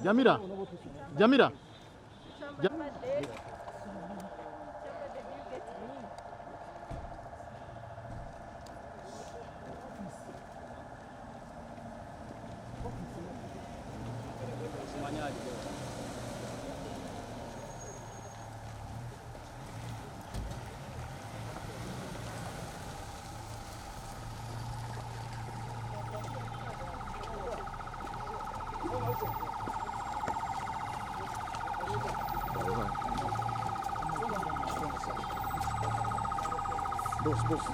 Jamira. Jamira. Boss.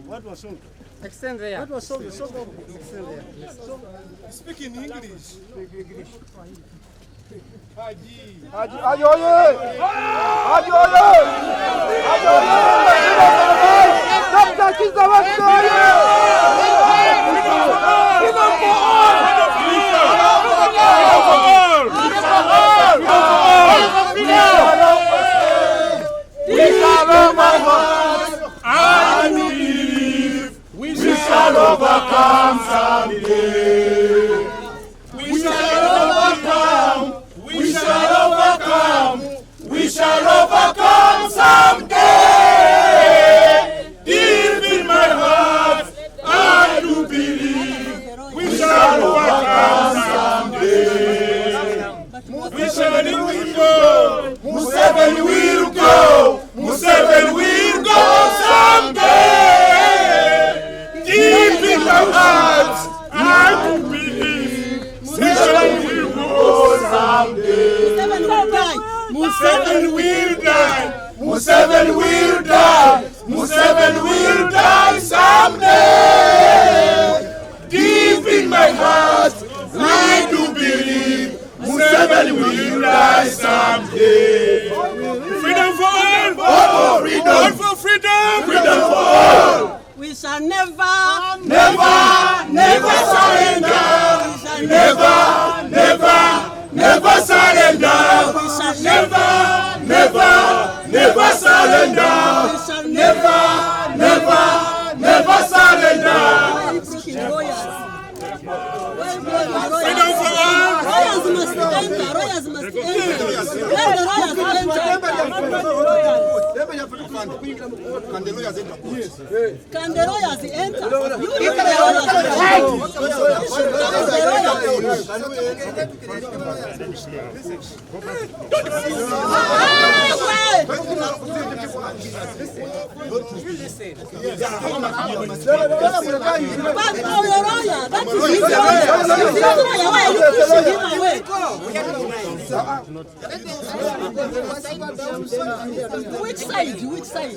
What was sung? Extend there. What was sung? Extend there. Speak in English. Hajji. Hajji oye! Hajji oye! Hajji oye! Dr. Kizza Besigye oye! We shall overcome and believe. We shall overcome someday. We shall overcome. We shall overcome. We shall overcome someday. Deep in my heart, I do believe. We shall overcome someday. We shall go. Museveni will go. Museveni will go someday. Deep in my heart, I do believe. Museveni will go someday. Museveni will die. Museveni will die. Museveni will die someday. Deep in my heart, I do believe. Museveni will die someday. Freedom for all! Oh, freedom! All for freedom! Freedom for all! We shall never surrender! Never surrender! We shall never surrender! We shall never surrender! Freedom for all! Royals must enter. Royals must enter. Let the royals enter. Can the lawyers enter? Can the royals enter? You leave the royals Which side? Which side?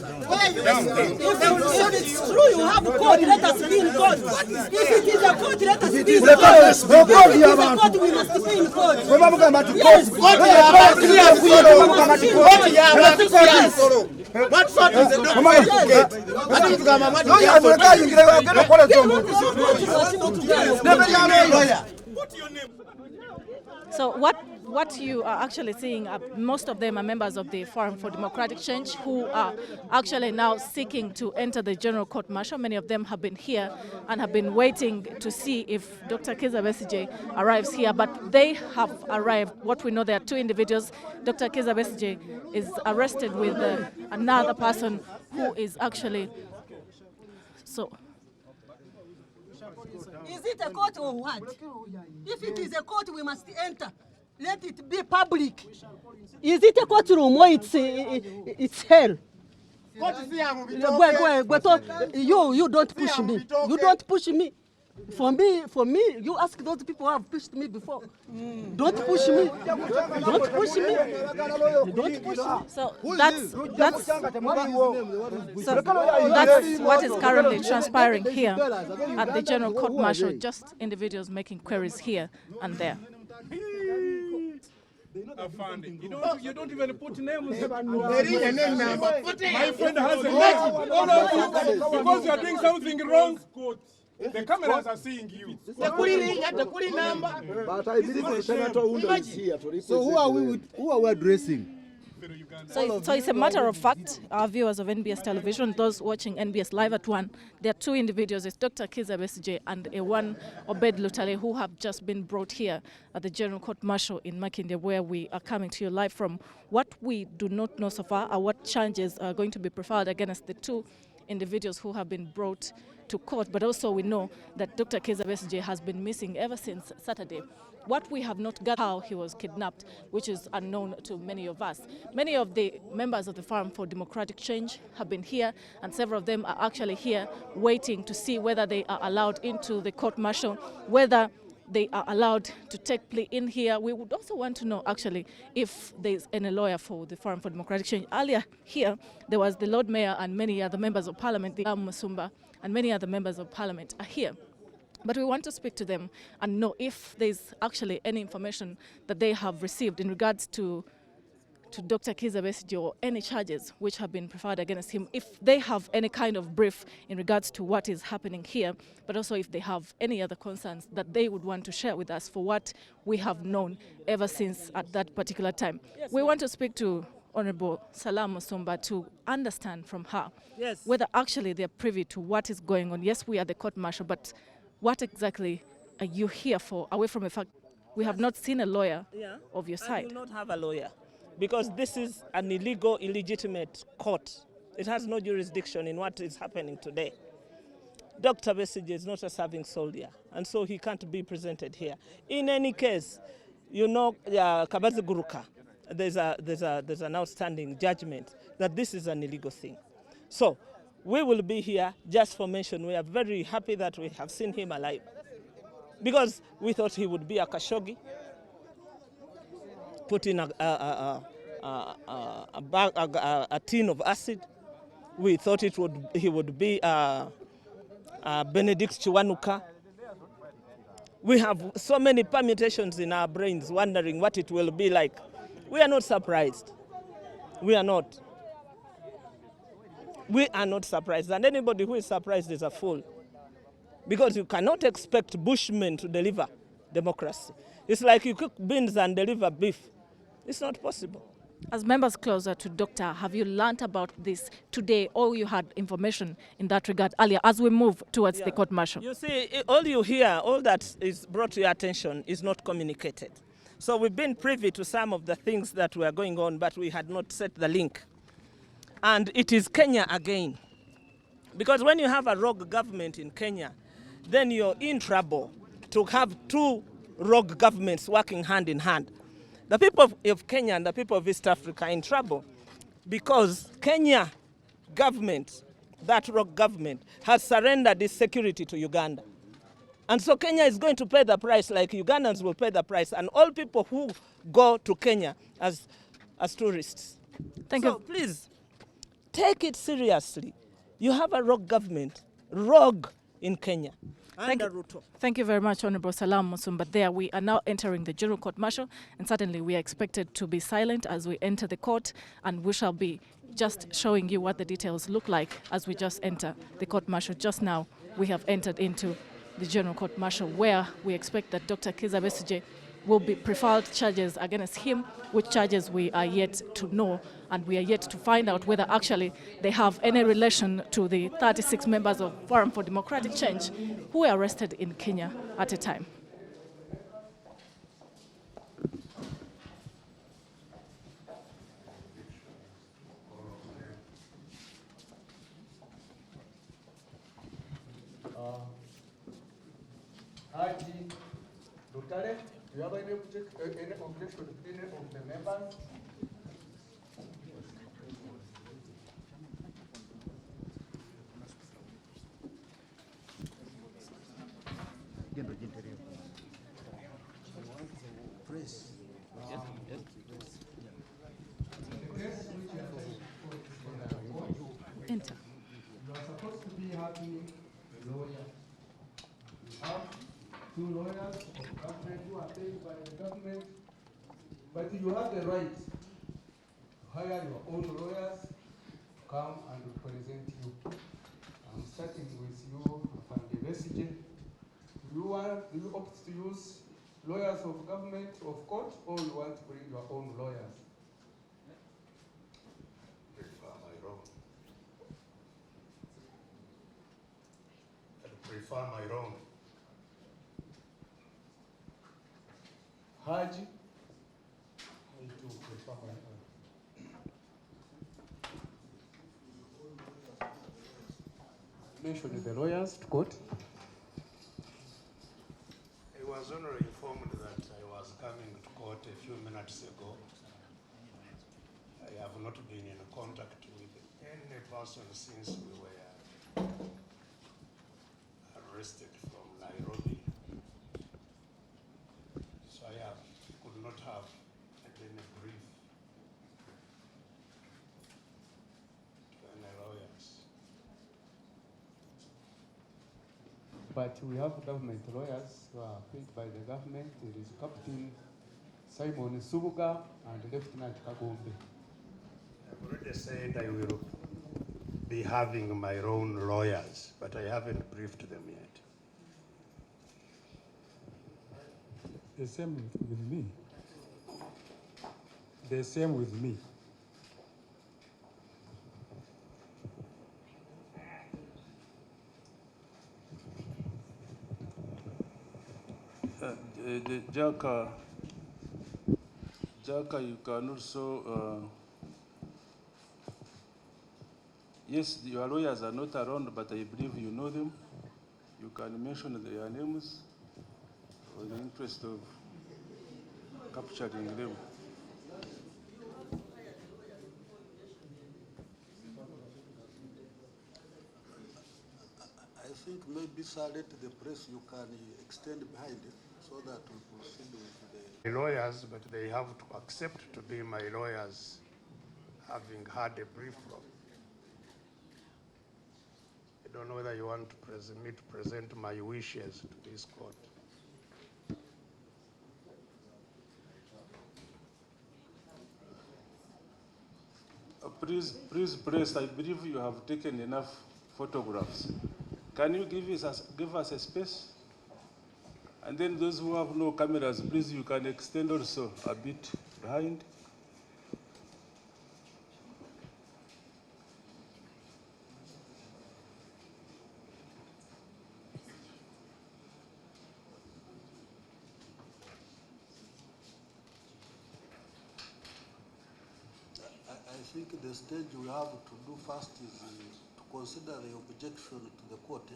If it's true, you have court, let us be in court. If it is a court, let us be in court. If it is a court, we must be in court. Yes, What fault is it? So what you are actually seeing, most of them are members of the Forum for Democratic Change who are actually now seeking to enter the General Court Martial. Many of them have been here and have been waiting to see if Dr. Kizza Besigye arrives here, but they have arrived. What we know, there are two individuals. Dr. Kizza Besigye is arrested with another person who is actually, so. Is it a court or what? If it is a court, we must enter. Let it be public. Is it a courtroom or it's hell? You don't push me. You don't push me. For me, you ask those people who have pushed me before. Don't push me. Don't push me. Don't push me. So that's what is currently transpiring here at the General Court Martial. Just individuals making queries here and there. Afande, you don't even put names. There is a name number. My friend has a name. All of you, because you are doing something wrong, the cameras are seeing you. But I believe the Senator Unda is here to represent. So who are we addressing? So it's a matter of fact, our viewers of NBS television, those watching NBS Live at 1, there are two individuals, it's Dr. Kizza Besigye and one Obed Lutale, who have just been brought here at the General Court Martial in Makindye, where we are coming to you live from. What we do not know so far are what charges are going to be preferred against the two individuals who have been brought to court, but also we know that Dr. Kizza Besigye has been missing ever since Saturday. What we have not got how he was kidnapped, which is unknown to many of us. Many of the members of the Forum for Democratic Change have been here, and several of them are actually here waiting to see whether they are allowed into the court martial, whether they are allowed to take plea in here. We would also want to know actually if there's any lawyer for the Forum for Democratic Change. Earlier here, there was the Lord Mayor and many other members of Parliament, the Musumba, and many other members of Parliament are here. But we want to speak to them and know if there's actually any information that they have received in regards to Dr. Kizza Besigye or any charges which have been preferred against him, if they have any kind of brief in regards to what is happening here, but also if they have any other concerns that they would want to share with us for what we have known ever since at that particular time. Yes, we want to speak to Honorable Salam Musumba to understand from her whether actually they're privy to what is going on. Yes, we are the court martial, but what exactly are you here for, away from the fact we have not seen a lawyer of your side? I do not have a lawyer because this is an illegal, illegitimate court. It has no jurisdiction in what is happening today. Dr. Besigye is not a serving soldier, and so he can't be presented here. In any case, you know, Kabazi Guruka, there's an outstanding judgment that this is an illegal thing. So we will be here just for mention. We are very happy that we have seen him alive because we thought he would be a Khashoggi, put in a tin of acid. We thought he would be Benedict Chiwanuka. We have so many permutations in our brains wondering what it will be like. We are not surprised. We are not. We are not surprised, and anybody who is surprised is a fool. Because you cannot expect Bushmen to deliver democracy. It's like you cook beans and deliver beef. It's not possible. As members closer to Doctor, have you learnt about this today, or you had information in that regard earlier as we move towards the court martial? You see, all you hear, all that is brought to your attention is not communicated. So we've been privy to some of the things that were going on, but we had not set the link. And it is Kenya again. Because when you have a rogue government in Kenya, then you're in trouble to have two rogue governments working hand in hand. The people of Kenya and the people of East Africa are in trouble because Kenya government, that rogue government, has surrendered its security to Uganda. And so Kenya is going to pay the price like Ugandans will pay the price, and all people who go to Kenya as tourists. Thank you. Please, take it seriously. You have a rogue government, rogue in Kenya. Thank you very much, Honorable Salam Musumba. There we are now entering the General Court Martial, and certainly we are expected to be silent as we enter the court, and we shall be just showing you what the details look like as we just enter the court martial. Just now we have entered into the General Court Martial, where we expect that Dr. Kizza Besigye will be preferred charges against him, which charges we are yet to know, and we are yet to find out whether actually they have any relation to the 36 members of Forum for Democratic Change who were arrested in Kenya at a time. Hajji Lutale, do you have any objection to any of the members? Enter. You are supposed to be having a lawyer. You have two lawyers of government who are paid by the government, but But you have the right to hire your own lawyers to come and represent you. I'm starting with you, Afande Besigye. Do you opt to use lawyers of government, of court, or you want to bring your own lawyers? Prefer my own. I prefer my own. Hajji? I do prefer my own. Mention the lawyers to court. I was only informed that I was coming to court a few minutes ago. I have not been in contact with any person since we were arrested from Nairobi. So I could not have any brief to any lawyers. But we have government lawyers who are paid by the government. There is Captain Simon Subuga and Lieutenant Kagombe. I've already said I will be having my own lawyers, but I haven't briefed them yet. The same with me. The same with me. Jaka, you can also, yes, your lawyers are not around, but I believe you know them. You can mention their names for the interest of capturing them. I think maybe, sir, let the press, you can extend behind it so that we proceed with the... Lawyers, but they have to accept to be my lawyers, having had a brief from. I don't know whether you want to me to present my wishes to this court. Please, press, I believe you have taken enough photographs. Can you give us a space? And then those who have no cameras, please, you can extend also a bit behind. I think the stage we have to do first is to consider the objection to the court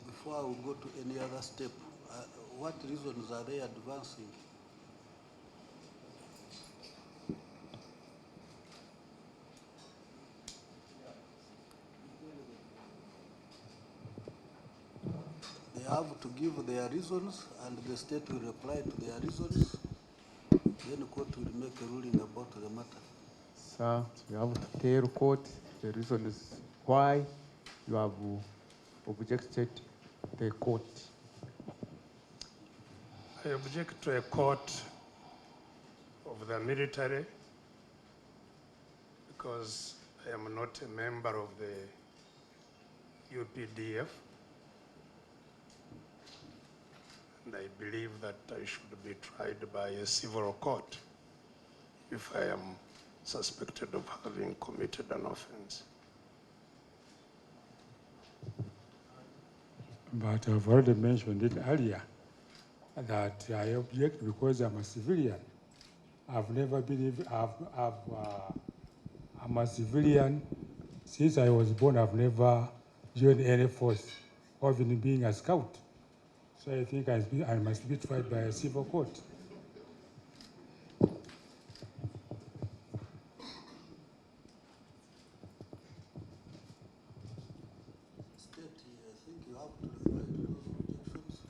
before I will go to any other step. What reasons are they advancing? They have to give their reasons, and the state will reply to their reasons. Then the court will make a ruling about the matter. Sir, you have to tell court the reasons why you have objected the court. I object to a court of the military because I am not a member of the UPDF. And I believe that I should be tried by a civil court if I am suspected of having committed an offense. But I've already mentioned it earlier that I object because I'm a civilian. I've never been, I'm a civilian. Since I was born, I've never joined any force or even being a scout. So I think I must be tried by a civil court. State, I think you have to reply to those objections.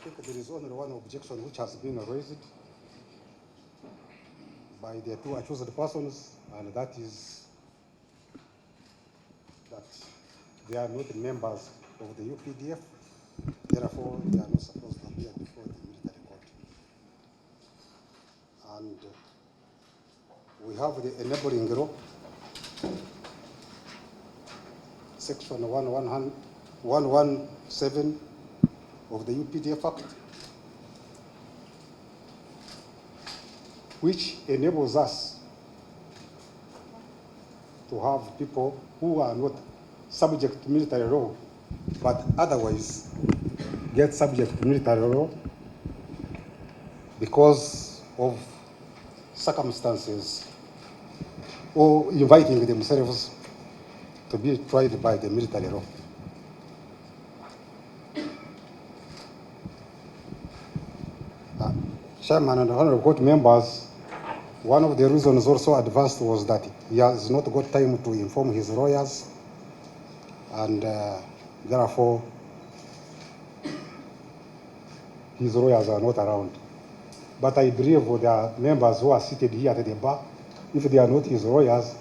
think there is only one objection which has been raised by the two accused persons, and that is that they are not members of the UPDF, therefore they are not supposed to appear before the military court. And we have the enabling law, section 117 of the UPDF Act, which enables us to have people who are not subject to military law, but otherwise get subject to military law because of circumstances or inviting themselves to be tried by the military law. Chairman and honorable court members, one of the reasons also advanced was that he has not got time to inform his lawyers, and therefore his lawyers are not around. But I believe there are members who are seated here at the bar. If they are not his lawyers,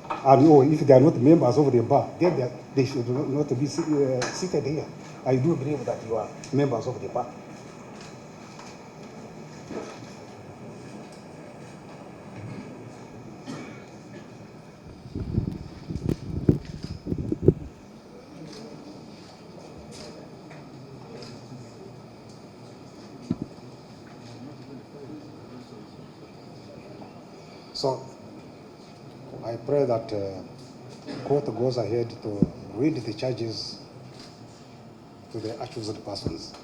and if they are not members of the bar, then they should not be seated here. I do believe that you are members of the bar. So I pray that court goes ahead to read the charges to the accused persons.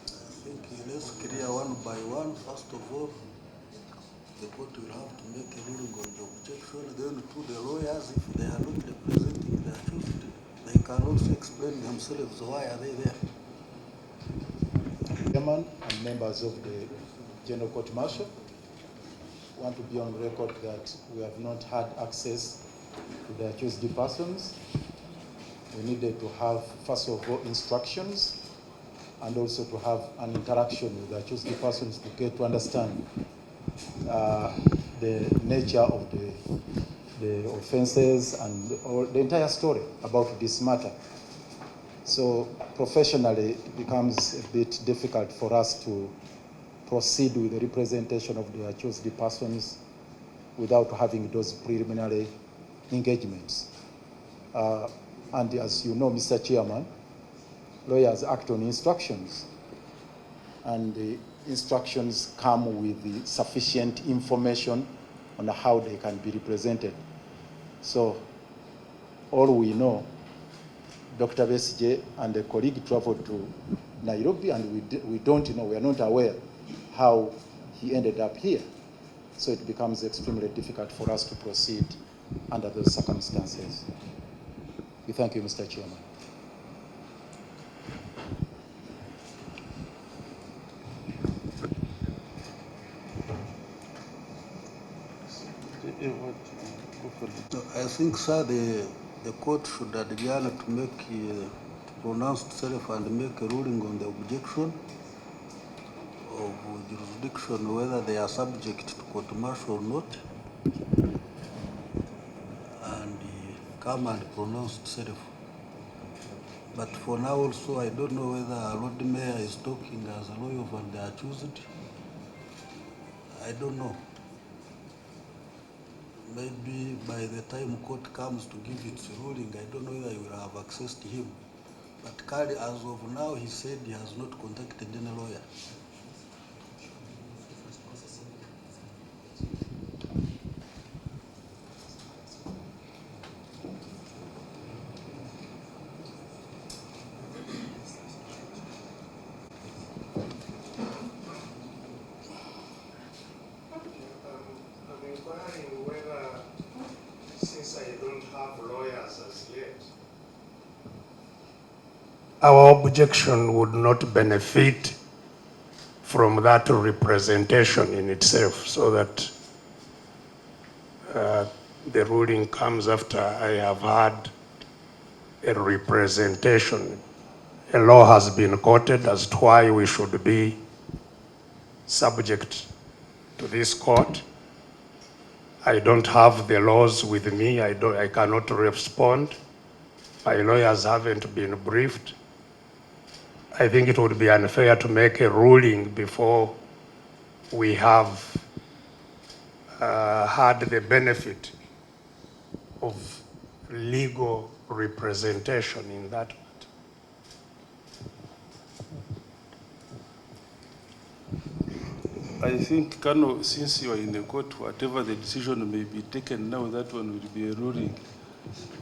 I think let's clear one by one. First of all, the court will have to make a ruling on the objection. Then to the lawyers, if they are not representing the accused, they can also explain themselves why are they there. Chairman and members of the General Court Martial, want to be on record that we have not had access to the accused persons. We needed to have, first of all, instructions, and also to have an interaction with the accused persons to get to understand the nature of the offenses and the entire story about this matter. So professionally, it becomes a bit difficult for us to proceed with the representation of the accused persons without having those preliminary engagements. And as you know, Mr. Chairman, lawyers act on instructions, and the instructions come with the sufficient information on how they can be represented. So all we know, Dr. Besigye and a colleague traveled to Nairobi, and we don't know, we are not aware how he ended up here. So it becomes extremely difficult for us to proceed under those circumstances. We thank you, Mr. Chairman. I think, sir, the court should adjourn to make to pronounce itself and make a ruling on the objection of jurisdiction, whether they are subject to court martial or not, and come and pronounce itself. But for now also, I don't know whether Lord Mayor is talking as a lawyer for the accused. I don't know. Maybe by the time court comes to give its ruling, I don't know whether you will have access to him. But Kari, as of now, he said he has not contacted any lawyer. Our objection would not benefit from that representation in itself, so that the ruling comes after I have had a representation. A law has been quoted as to why we should be subject to this court. I don't have the laws with me. I cannot respond. My lawyers haven't been briefed. I think it would be unfair to make a ruling before we have had the benefit of legal representation in that matter. I think, Kano, since you are in the court, whatever the decision may be taken now, that one will be a ruling.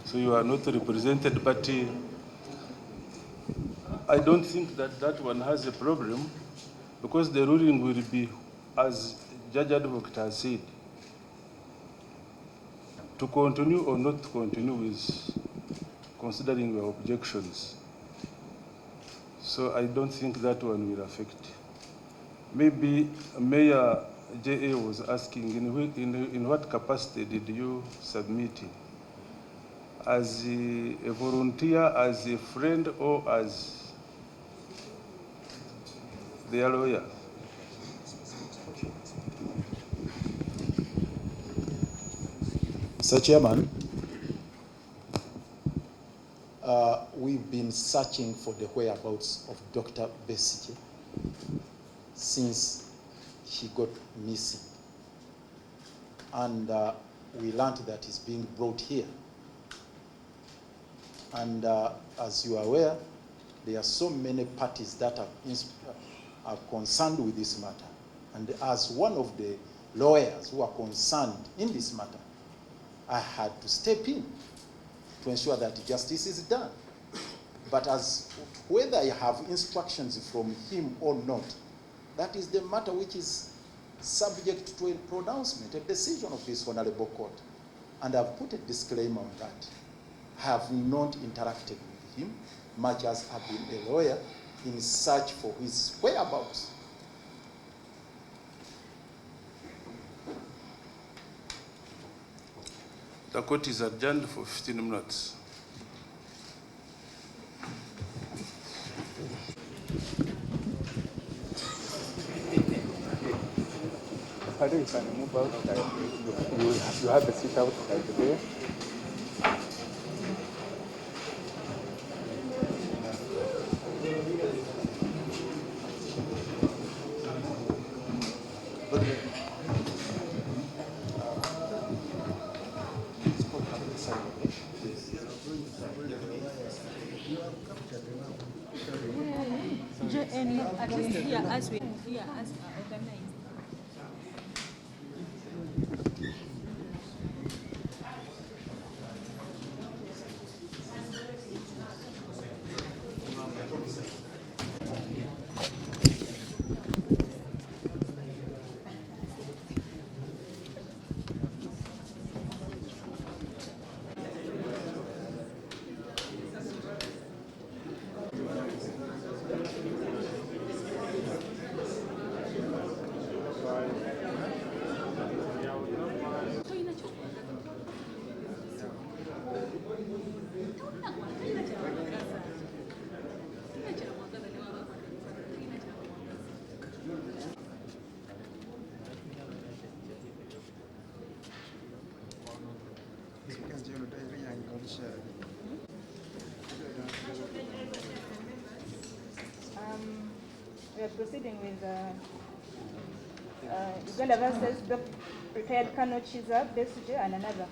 So you are not represented, but I don't think that that one has a problem, because the ruling will be, as Judge Advocate has said, to continue or not to continue with considering your objections. So I don't think that one will affect. Maybe Mayor J.A. was asking, in what capacity did you submit it? As a volunteer, as a friend, or as their lawyer? Mr. Chairman, we've been searching for the whereabouts of Dr. Besigye since he got missing. And we learned that he's being brought here. And as you are aware, there are so many parties that are concerned with this matter. And as one of the lawyers who are concerned in this matter, I had to step in to ensure that justice is done. But as whether I have instructions from him or not, that is the matter which is subject to a pronouncement, a decision of this honorable court. And I've put a disclaimer on that. I have not interacted with him, much as I've been a lawyer in search for his whereabouts. The court is adjourned for 15 minutes. Father, you can move out. You have a seat outside there. At least here as we are organized. We are proceeding with Uganda versus retired Colonel Chiza, Besigye, and another.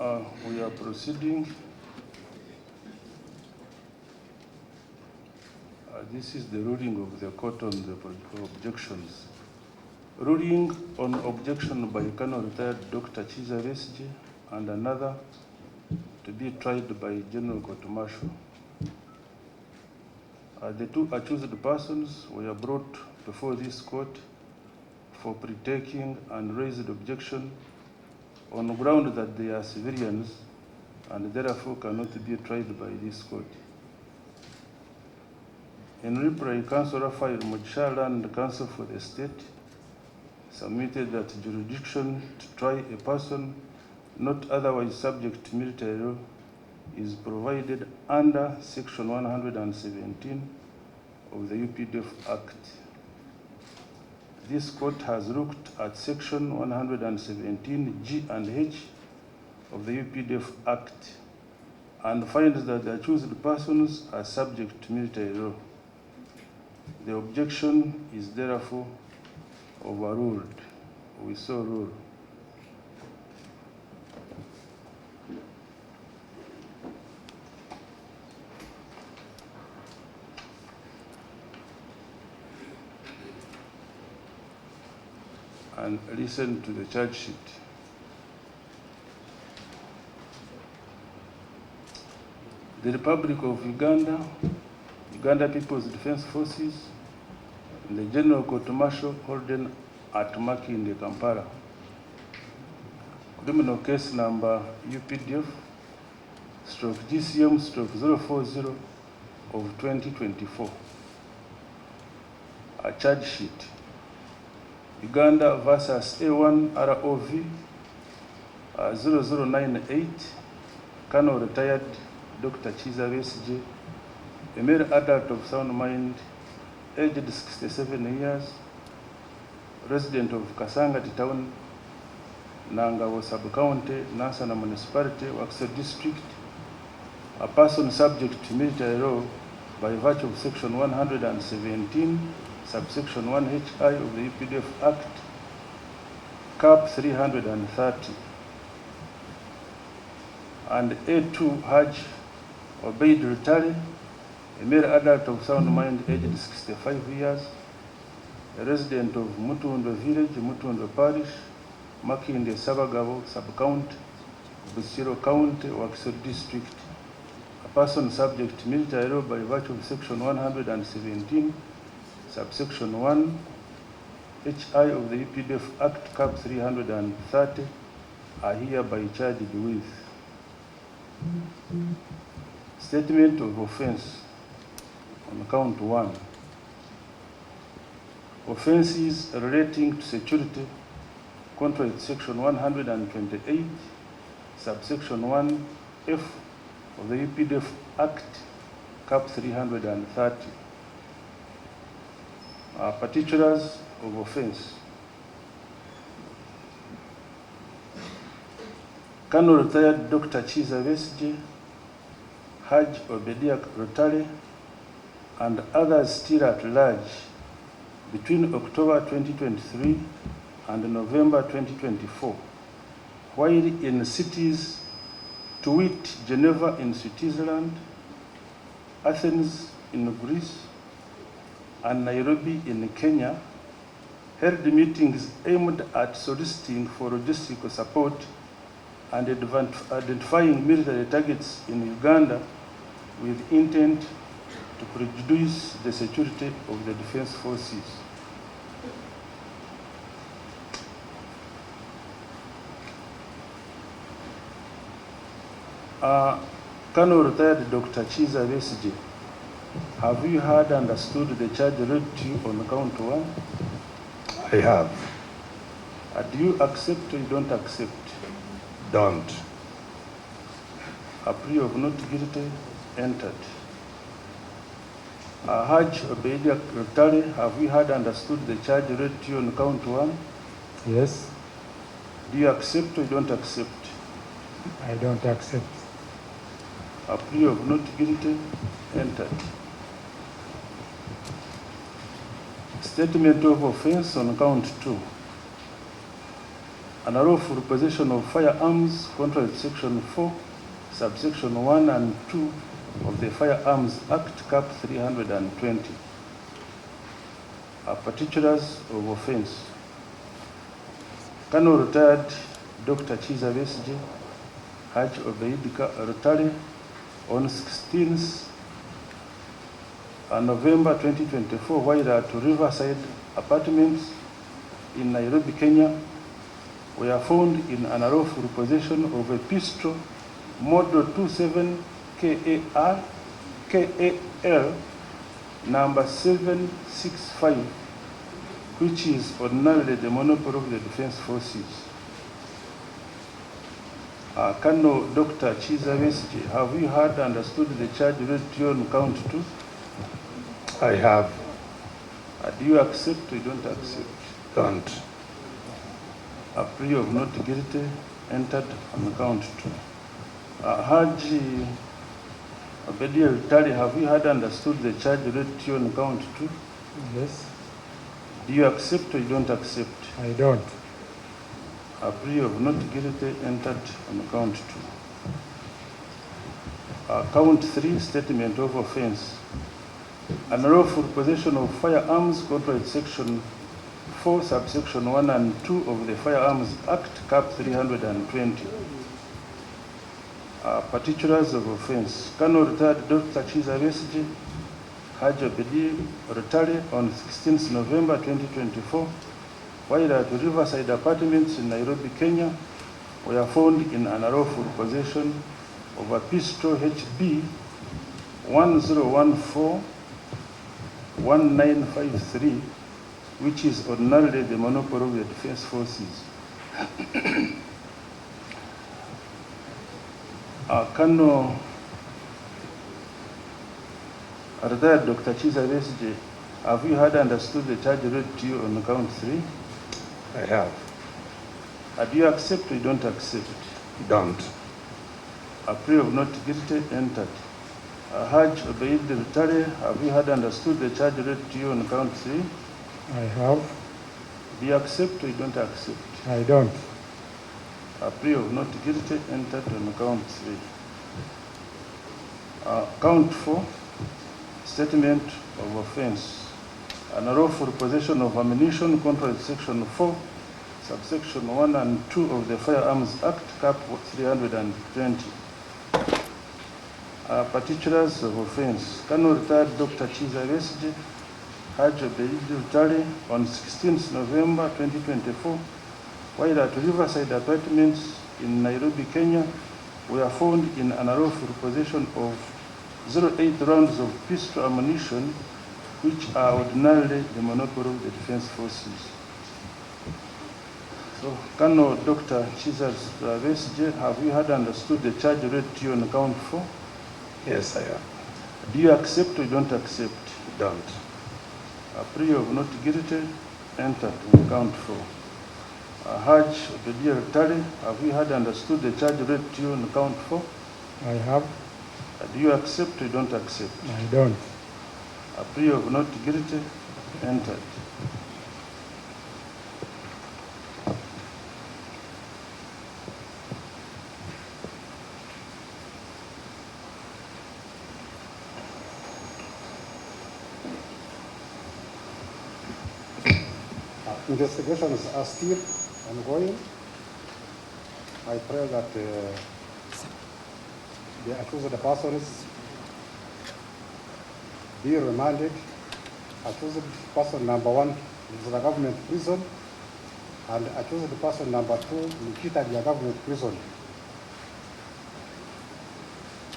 We are proceeding. This is the ruling of the court on the objections. Ruling on objection by Colonel retired Dr. Chiza Besigye and another to be tried by General Court Martial. The two accused persons were brought before this court for pre-taking and raised objection on the ground that they are civilians and therefore cannot be tried by this court. In reply, Councillor Rafael Mujshala and Counsel for the State submitted that jurisdiction to try a person not otherwise subject to military law is provided under Section 117 of the UPDF Act. This court has looked at Section 117 G and H of the UPDF Act and finds that the accused persons are subject to military law. The objection is therefore overruled. We so rule. And listen to the charge sheet. The Republic of Uganda, Uganda People's Defense Forces, and the General Court Martial holding at Makinde, Kampala. Criminal case number UPDF stroke GCM stroke 040 of 2024. A charge sheet. Uganda versus A1 ROV 0098, Colonel retired Dr. Chiza Besigye, a male adult of sound mind, aged 67 years, resident of Kasangati Town, Nangawo Sub-County, Nansana Municipality, Waxo District, a person subject to military law by virtue of Section 117, subsection 1HI of the UPDF Act, Cap 330, and A2 Hajji Lutale, a male adult of sound mind, aged 65 years, a resident of Mutundo Village, Mutundo Parish, Makinde Sabagabo Sub-County, Busiro County, Waxo District, a person subject to military law by virtue of Section 117, subsection 1, HI of the UPDF Act, Cap 330, are hereby charged with statement of offense on count 1. Offenses relating to security contrary to Section 128, subsection 1F of the UPDF Act, Cap 330. Particulars of offense. Colonel retired Dr. Chiza Besigye, Hajji Lutale, and others still at large between October 2023 and November 2024, while in cities to wit Geneva in Switzerland, Athens in Greece, and Nairobi in Kenya, held meetings aimed at soliciting for logistical support and identifying military targets in Uganda with intent to prejudice the security of the defense forces. Colonel retired Dr. Chiza Besigye, have you heard and understood the charge read to you on count 1? I have. Do you accept or you don't accept? Don't. A plea of not guilty entered. Hajji Lutale, have you heard and understood the charge read to you on count 1? Yes. Do you accept or you don't accept? I don't accept. A plea of not guilty entered. Statement of offense on count 2. an unlawful possession of firearms contrary to Section 4, subsection 1 and 2 of the Firearms Act, Cap 320. Particulars of offense. Colonel retired Dr. Chiza Besigye, Hajji Lutale, on 16th November 2024, while at Riverside Apartments in Nairobi, Kenya, were found in an unlawful possession of a pistol model 27 KAL number 765, which is ordinarily the monopoly of the Defense Forces. Colonel Dr. Chiza Besigye, have you heard and understood the charge read to you on count 2? I have. Do you accept or you don't accept? Don't. A plea of not guilty entered on count 2. Hajji Lutale, have you heard and understood the charge read to you on count 2? Yes. Do you accept or you don't accept? I don't. A plea of not guilty entered on count 2. Count 3, statement of offense. An unlawful possession of firearms contrary to Section 4, subsection 1 and 2 of the Firearms Act, Cap 320. Particulars of offense. Colonel retired Dr. Chiza Besigye, Hajji Lutale, on 16th November 2024, while at Riverside Apartments in Nairobi, Kenya, were found in an unlawful possession of a pistol HB 1014-1953, which is ordinarily the monopoly of the Defense Forces. Colonel retired Dr. Chiza Besigye, have you heard and understood the charge read to you on count 3? I have. Do you accept or you don't accept? Don't. A plea of not guilty entered. Hajji Lutale, have you heard and understood the charge read to you on count 3? I have. Do you accept or you don't accept? I don't. A plea of not guilty entered on count 3. Count 4, statement of offense. An unlawful possession of ammunition contrary to Section 4, subsection 1 and 2 of the Firearms Act, Cap 320. Particulars of offense. Colonel retired Dr. Chiza Besigye, Hajji Lutale, on 16th November 2024, while at Riverside Apartments in Nairobi, Kenya, were found in an unlawful possession of 08 rounds of pistol ammunition, which are ordinarily the monopoly of the Defense Forces. So, Colonel Dr. Chiza Besigye, have you heard and understood the charge read to you on count 4? Yes, I have. Do you accept or you don't accept? Don't. A plea of not guilty entered on count 4. Hajji Lutale, have you heard and understood the charge read to you on count 4? I have. Do you accept or you don't accept? I don't. A plea of not guilty entered. Investigations are still ongoing. I pray that the accused persons be remanded. Accused person number 1 is the government prison, and accused person number 2 located the government prison.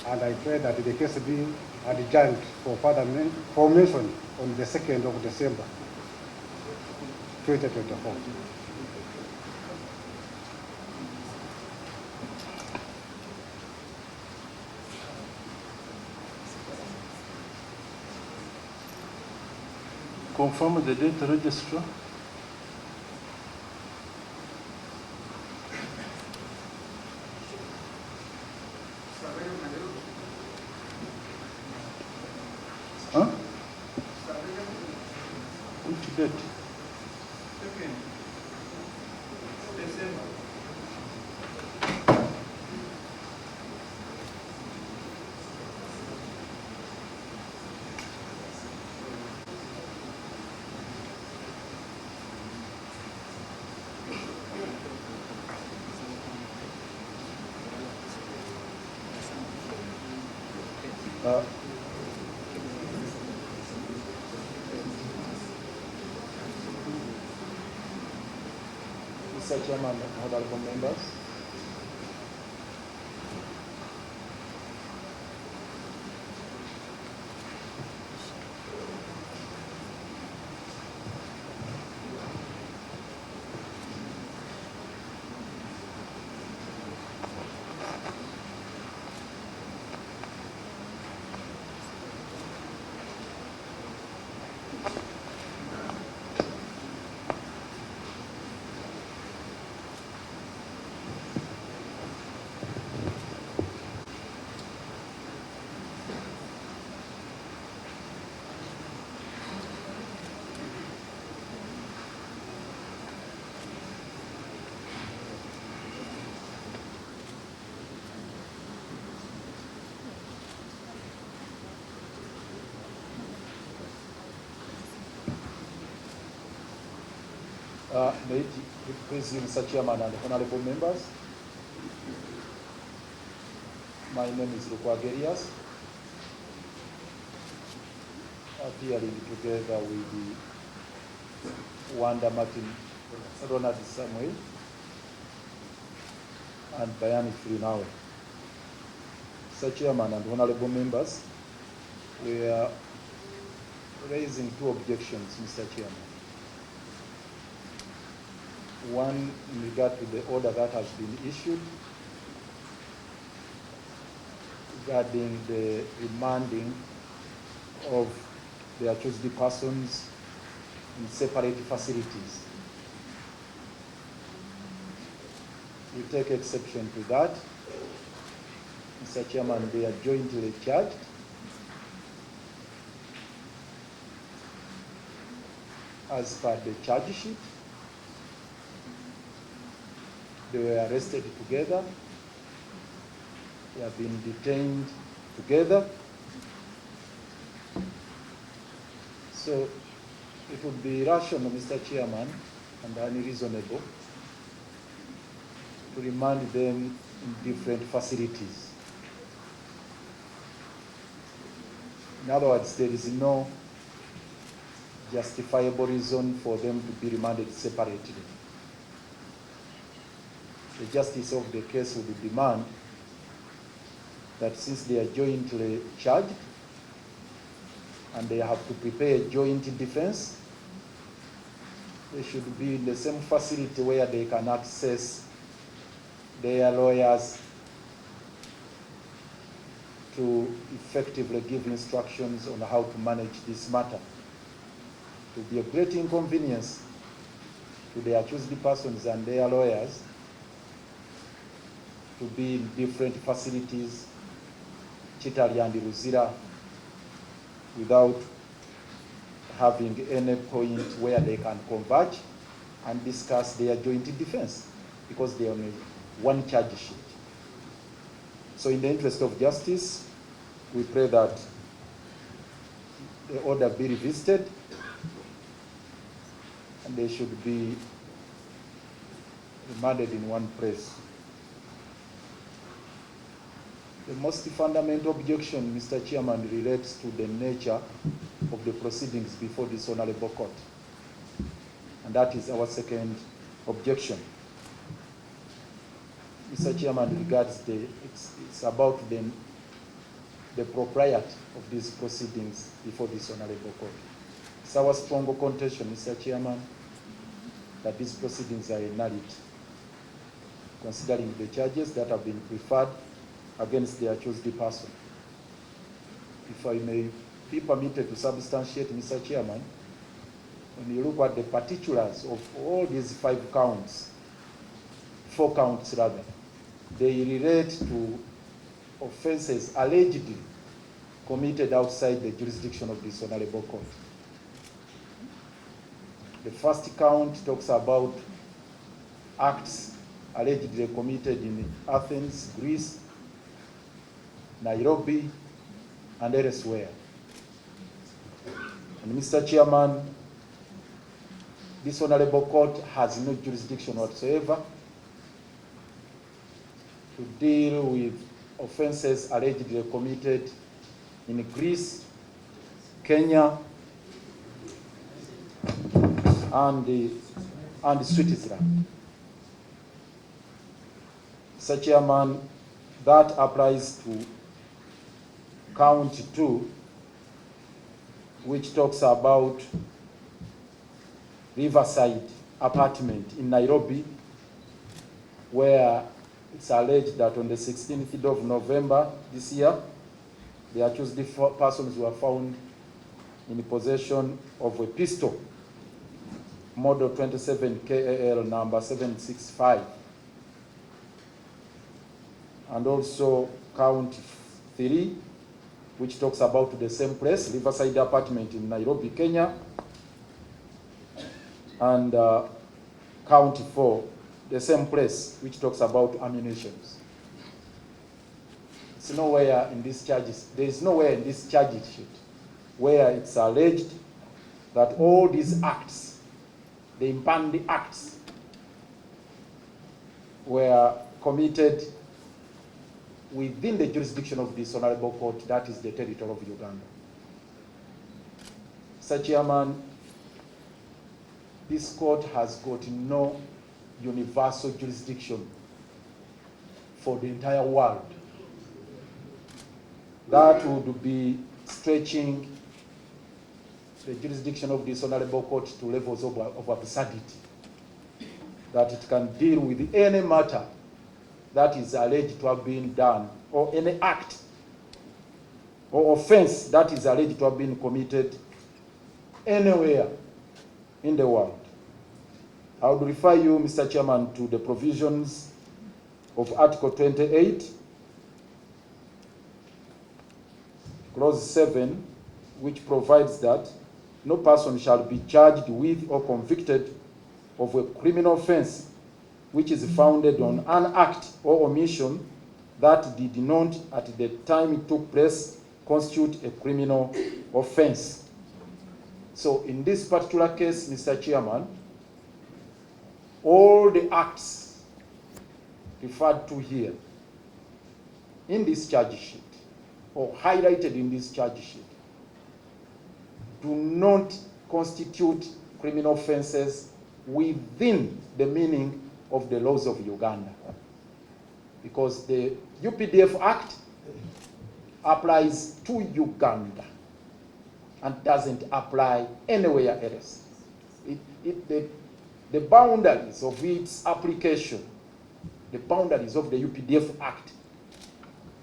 And I pray that the case be adjourned for further formation on the 2nd of December 2024. Confirm the date registrar. Huh? Which date? 2nd December. Mr. Chairman, honorable members. May it please you, Mr. Chairman and honorable members. My name is Lukwagerias. Appearing together with the Wanda Martin, Ronald Samuel, and Bayani Frinawe. Mr. Chairman and honorable members, we are raising two objections, Mr. Chairman. One in regard to the order that has been issued regarding the remanding of the accused persons in separate facilities. We take exception to that. Mr. Chairman, they are jointly charged. As per the charge sheet, they were arrested together. They have been detained together. So it would be irrational, Mr. Chairman, and unreasonable to remand them in different facilities. In other words, there is no justifiable reason for them to be remanded separately. The justice of the case would demand that since they are jointly charged and they have to prepare a joint defense, they should be in the same facility where they can access their lawyers to effectively give instructions on how to manage this matter. It will be a great inconvenience to the accused persons and their lawyers to be in different facilities, Chitali and Luzira, without having any point where they can converge and discuss their joint defense, because they are on one charge sheet. So in the interest of justice, we pray that the order be revisited and they should be remanded in one place. The most fundamental objection, Mr. Chairman, relates to the nature of the proceedings before this honorable court. And that is our second objection. Mr. Chairman, regards it's about the propriety of these proceedings before this honorable court. It's our strong contention, Mr. Chairman, that these proceedings are a nullity, considering the charges that have been preferred against the accused person. If I may be permitted to substantiate, Mr. Chairman, when you look at the particulars of all these 5 counts, 4 counts rather, they relate to offenses allegedly committed outside the jurisdiction of this honorable court. The first count talks about acts allegedly committed in Athens, Greece, Nairobi, and elsewhere. And Mr. Chairman, this honorable court has no jurisdiction whatsoever to deal with offenses allegedly committed in Greece, Kenya, and Switzerland. Mr. Chairman, that applies to count 2, which talks about Riverside apartment in Nairobi, where it's alleged that on the 16th of November this year, the accused persons were found in possession of a pistol, model 27 KAL number 765. And also count 3, which talks about the same place, Riverside apartment in Nairobi, Kenya. And count 4, the same place, which talks about ammunitions. It's nowhere in these charges, there is nowhere in this charge sheet where it's alleged that all these acts, the impandi acts, were committed within the jurisdiction of this honorable court, that is the territory of Uganda. Mr. Chairman, this court has got no universal jurisdiction for the entire world. That would be stretching the jurisdiction of this honorable court to levels of absurdity, that it can deal with any matter that is alleged to have been done, or any act or offense that is alleged to have been committed anywhere in the world. I would refer you, Mr. Chairman, to the provisions of Article 28, Clause 7, which provides that no person shall be charged with or convicted of a criminal offense which is founded on an act or omission that did not, at the time it took place, constitute a criminal offense. So in this particular case, Mr. Chairman, all the acts referred to here in this charge sheet, or highlighted in this charge sheet, do not constitute criminal offenses within the meaning of the laws of Uganda. Because the UPDF Act applies to Uganda and doesn't apply anywhere else. The boundaries of its application, the boundaries of the UPDF Act,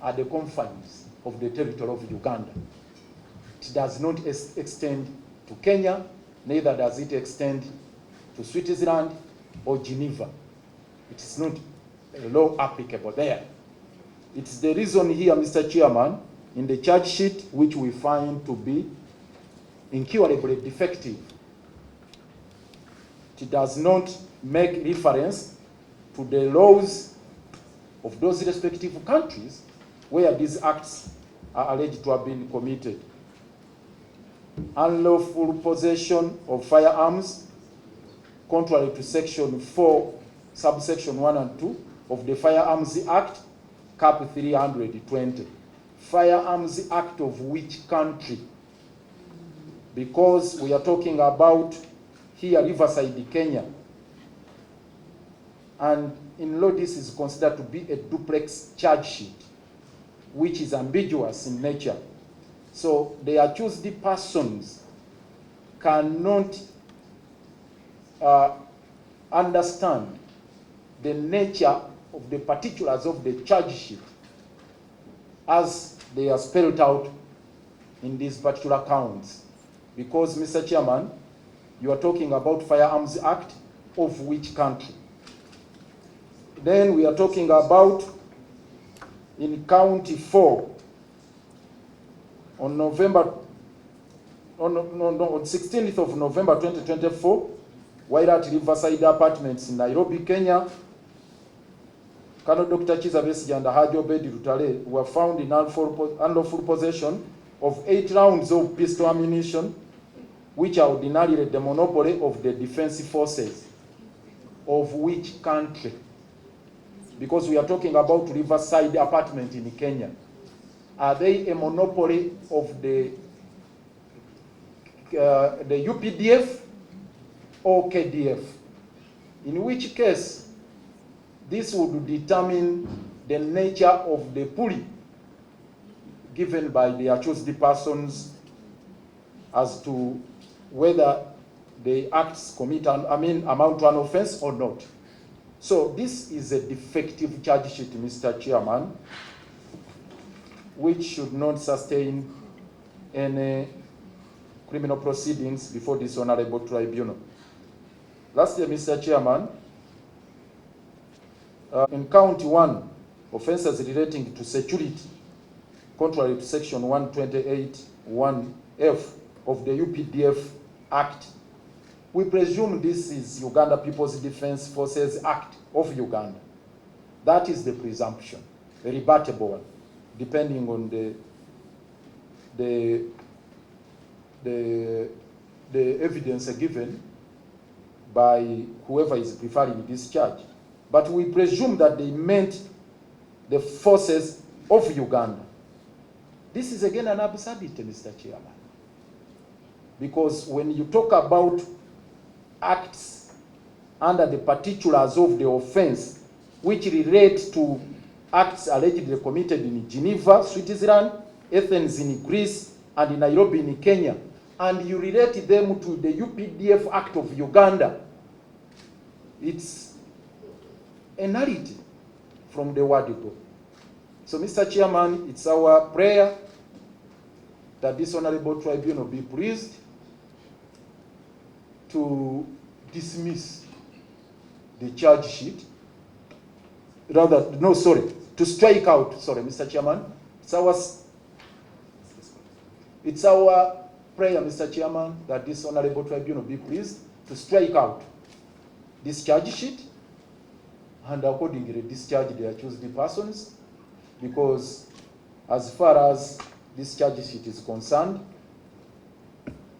are the confines of the territory of Uganda. It does not extend to Kenya, neither does it extend to Switzerland or Geneva. It is not a law applicable there. It's the reason here, Mr. Chairman, in the charge sheet, which we find to be incurably defective, it does not make reference to the laws of those respective countries where these acts are alleged to have been committed. Unlawful possession of firearms, contrary to Section 4, subsection 1 and 2 of the Firearms Act, Cap 320. Firearms Act of which country? Because we are talking about here Riverside, Kenya. And in law, this is considered to be a duplex charge sheet, which is ambiguous in nature. So the accused persons cannot understand the nature of the particulars of the charge sheet as they are spelled out in these particular counts. Because, Mr. Chairman, you are talking about Firearms Act of which country? Then we are talking about in County 4 on 16th of November 2024, while at Riverside Apartments in Nairobi, Kenya, Colonel Dr. Besigye and Hajji Lutale were found in unlawful possession of 8 rounds of pistol ammunition, which are ordinarily the monopoly of the defensive forces. Of which country? Because we are talking about Riverside Apartment in Kenya. are they a monopoly of the UPDF or KDF? In which case, this would determine the nature of the pulley given by the accused persons as to whether the acts amount to an offense or not. So this is a defective charge sheet, Mr. Chairman, which should not sustain any criminal proceedings before this honorable tribunal. Lastly, Mr. Chairman, in count 1, offenses relating to security, contrary to section 128(1)(f) of the UPDF Act, we presume this is Uganda People's Defense Forces Act of Uganda. That is the presumption, a rebuttable one, depending on the evidence given by whoever is preferring this charge. But we presume that they meant the forces of Uganda. This is again an absurdity, Mr. Chairman. Because when you talk about acts under the particulars of the offense, which relate to acts allegedly committed in Geneva, Switzerland, Athens in Greece, and Nairobi in Kenya, and you relate them to the UPDF Act of Uganda, it's a nullity from the word go. So, Mr. Chairman, it's our prayer that this honorable tribunal be pleased to dismiss the charge sheet. To strike out, Mr. Chairman. It's our prayer, Mr. Chairman, that this honorable tribunal be pleased to strike out this charge sheet and accordingly discharge the accused persons, because as far as this charge sheet is concerned,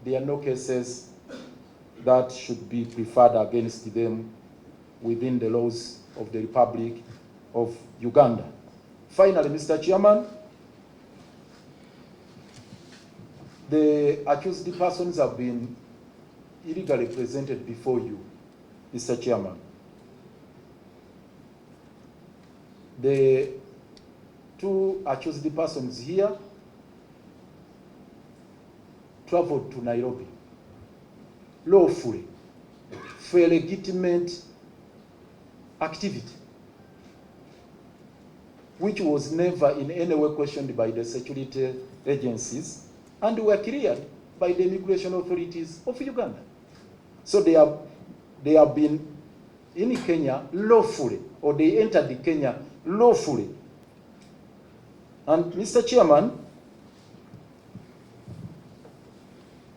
there are no cases that should be preferred against them within the laws of the Republic of Uganda. Finally, Mr. Chairman, the accused persons have been illegally presented before you, Mr. Chairman. The two accused persons here traveled to Nairobi lawfully for a legitimate activity, which was never in any way questioned by the security agencies, and were cleared by the immigration authorities of Uganda. So they have been in Kenya lawfully, or they entered Kenya lawfully. And Mr. Chairman,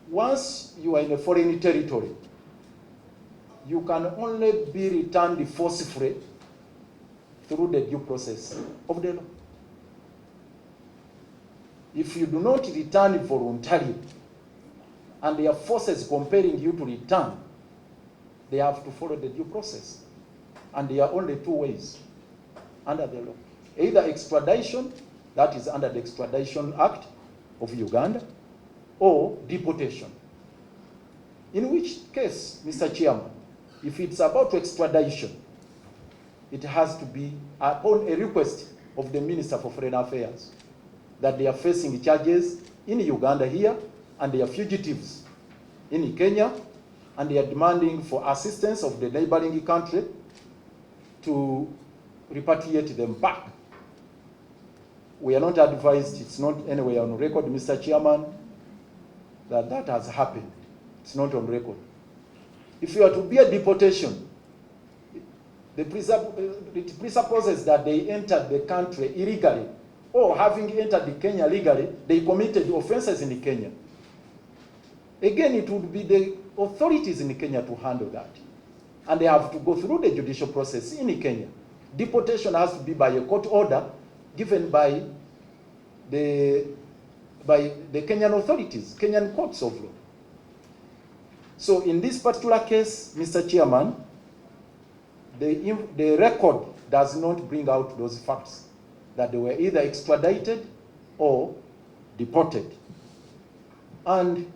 once you are in a foreign territory, you can only be returned forcibly through the due process of the law. If you do not return voluntarily, and there are forces compelling you to return, they have to follow the due process. And there are only two ways under the law. Either extradition, that is under the Extradition Act of Uganda, or deportation. In which case, Mr. Chairman, if it's about extradition, it has to be upon a request of the Minister for Foreign Affairs that they are facing charges in Uganda here, and they are fugitives in Kenya, and they are demanding for assistance of the neighboring country to repatriate them back. We are not advised, it's not anywhere on record, Mr. Chairman, that that has happened. It's not on record. If you are to be a deportation, it presupposes that they entered the country illegally, or having entered Kenya legally, they committed offenses in Kenya. Again, it would be the authorities in Kenya to handle that. And they have to go through the judicial process in Kenya. Deportation has to be by a court order given by the Kenyan authorities, Kenyan courts of law. So in this particular case, Mr. Chairman, the record does not bring out those facts, that they were either extradited or deported. And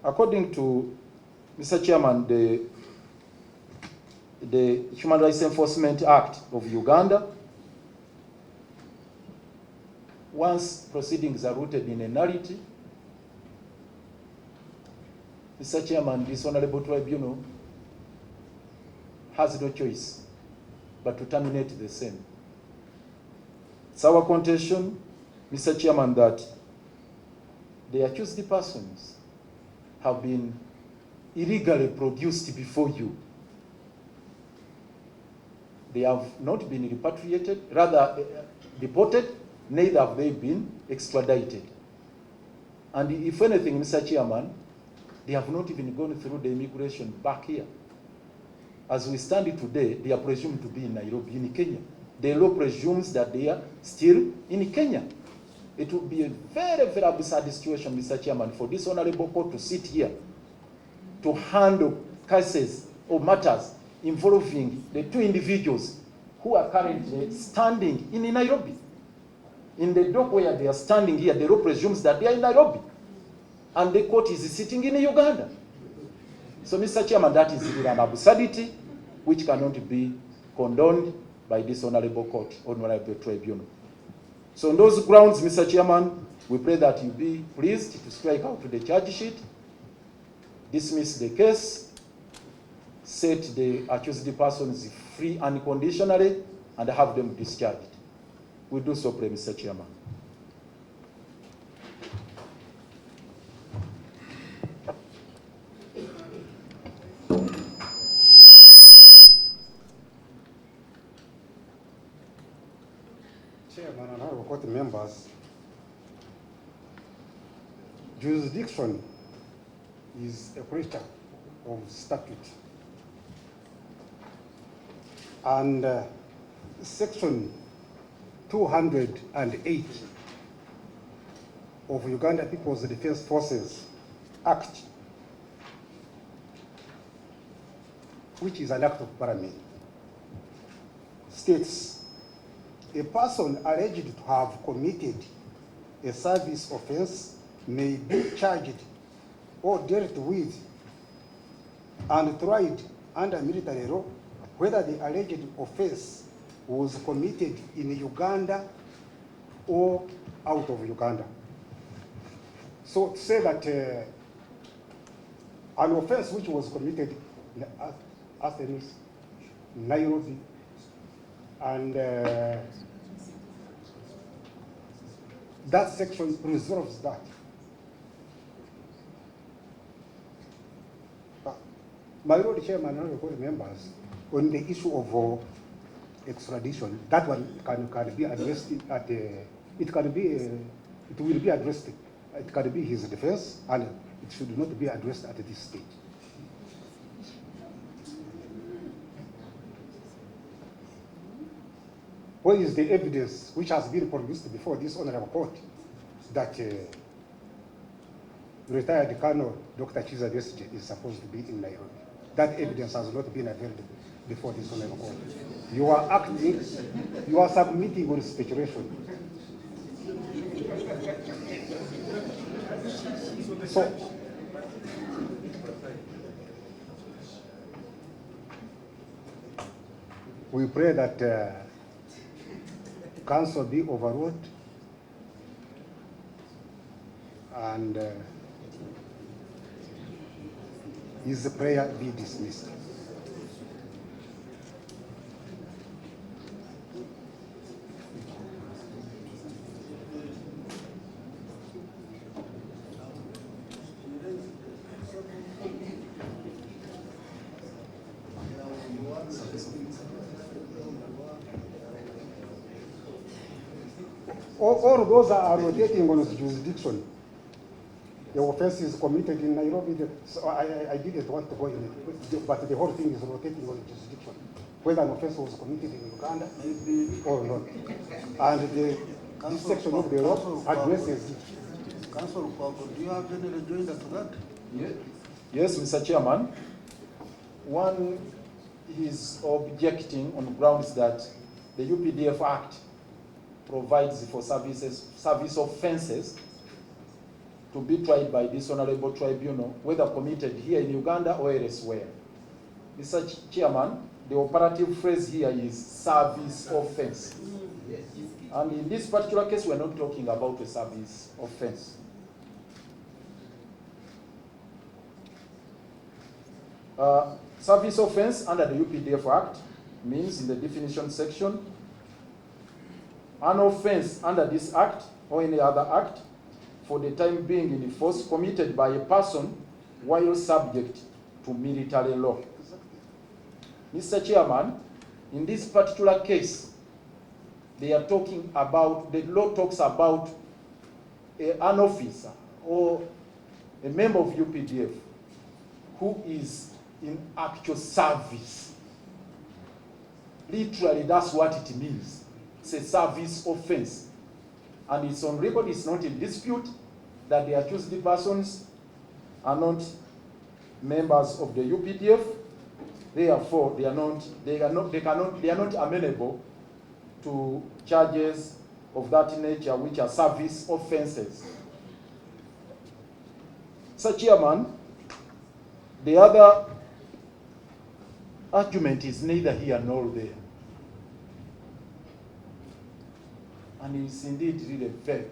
according to Mr. Chairman, the Human Rights Enforcement Act of Uganda, once proceedings are rooted in a nullity, Mr. Chairman, this Honorable Tribunal has no choice but to terminate the same. It's our contention, Mr. Chairman, that the accused persons have been illegally produced before you. They have not been repatriated, rather deported, neither have they been extradited. And if anything, Mr. Chairman, they have not even gone through the immigration back here. As we stand today, they are presumed to be in Nairobi, in Kenya. The law presumes that they are still in Kenya. It would be a very, very absurd situation, Mr. Chairman, for this honorable court to sit here to handle cases or matters involving the two individuals who are currently standing in Nairobi. In the dock where they are standing here, the law presumes that they are in Nairobi, and the court is sitting in Uganda. So, Mr. Chairman, that is really an absurdity which cannot be condoned by this honorable court, honorable tribunal. So on those grounds, Mr. Chairman, we pray that you be pleased to strike out to the charge sheet, dismiss the case, set the accused persons free unconditionally, and have them discharged. We do so, pray, Mr. Chairman. Chairman and Honorable Court members, jurisdiction is a creature of statute. And Section 208 of Uganda People's Defense Forces Act, which is an act of parliament, states a person alleged to have committed a service offense may be charged or dealt with and tried under military law whether the alleged offense was committed in Uganda or out of Uganda. So to say that an offense which was committed in Athens, Nairobi, and that section resolves that. My Lord Chairman and Honorable members, on the issue of extradition, that one can be addressed at it will be addressed. It can be his defense, and it should not be addressed at this stage. What is the evidence which has been produced before this honorable court that retired Colonel Dr. Chiza Besigye is supposed to be in Nairobi? That evidence has not been available before this honorable court. You are acting, you are submitting on speculation. So, we pray that counsel be overruled and his prayer be dismissed. All those are rotating on his jurisdiction. The offense is committed in Nairobi, so I didn't want to go in it, but the whole thing is rotating on jurisdiction. Whether an offense was committed in Uganda or not. And this section of the law addresses it. Councillor Kwago, do you have any rejoinder to that? Yes, Mr. Chairman. One is objecting on grounds that the UPDF Act provides for service offences to be tried by this honorable tribunal, whether committed here in Uganda or elsewhere. Mr. Chairman, the operative phrase here is service offense. And in this particular case, we're not talking about a service offense. Service offense under the UPDF Act means, in the definition section, an offense under this act or any other act for the time being in force committed by a person while subject to military law. Mr. Chairman, in this particular case, they are talking about, the law talks about an officer or a member of UPDF who is in actual service. Literally, that's what it means. It's a service offense. And it's on record, it's not in dispute that the accused persons are not members of the UPDF. Therefore, they are not amenable to charges of that nature, which are service offenses. Sir Chairman, the other argument is neither here nor there. And it's indeed really vague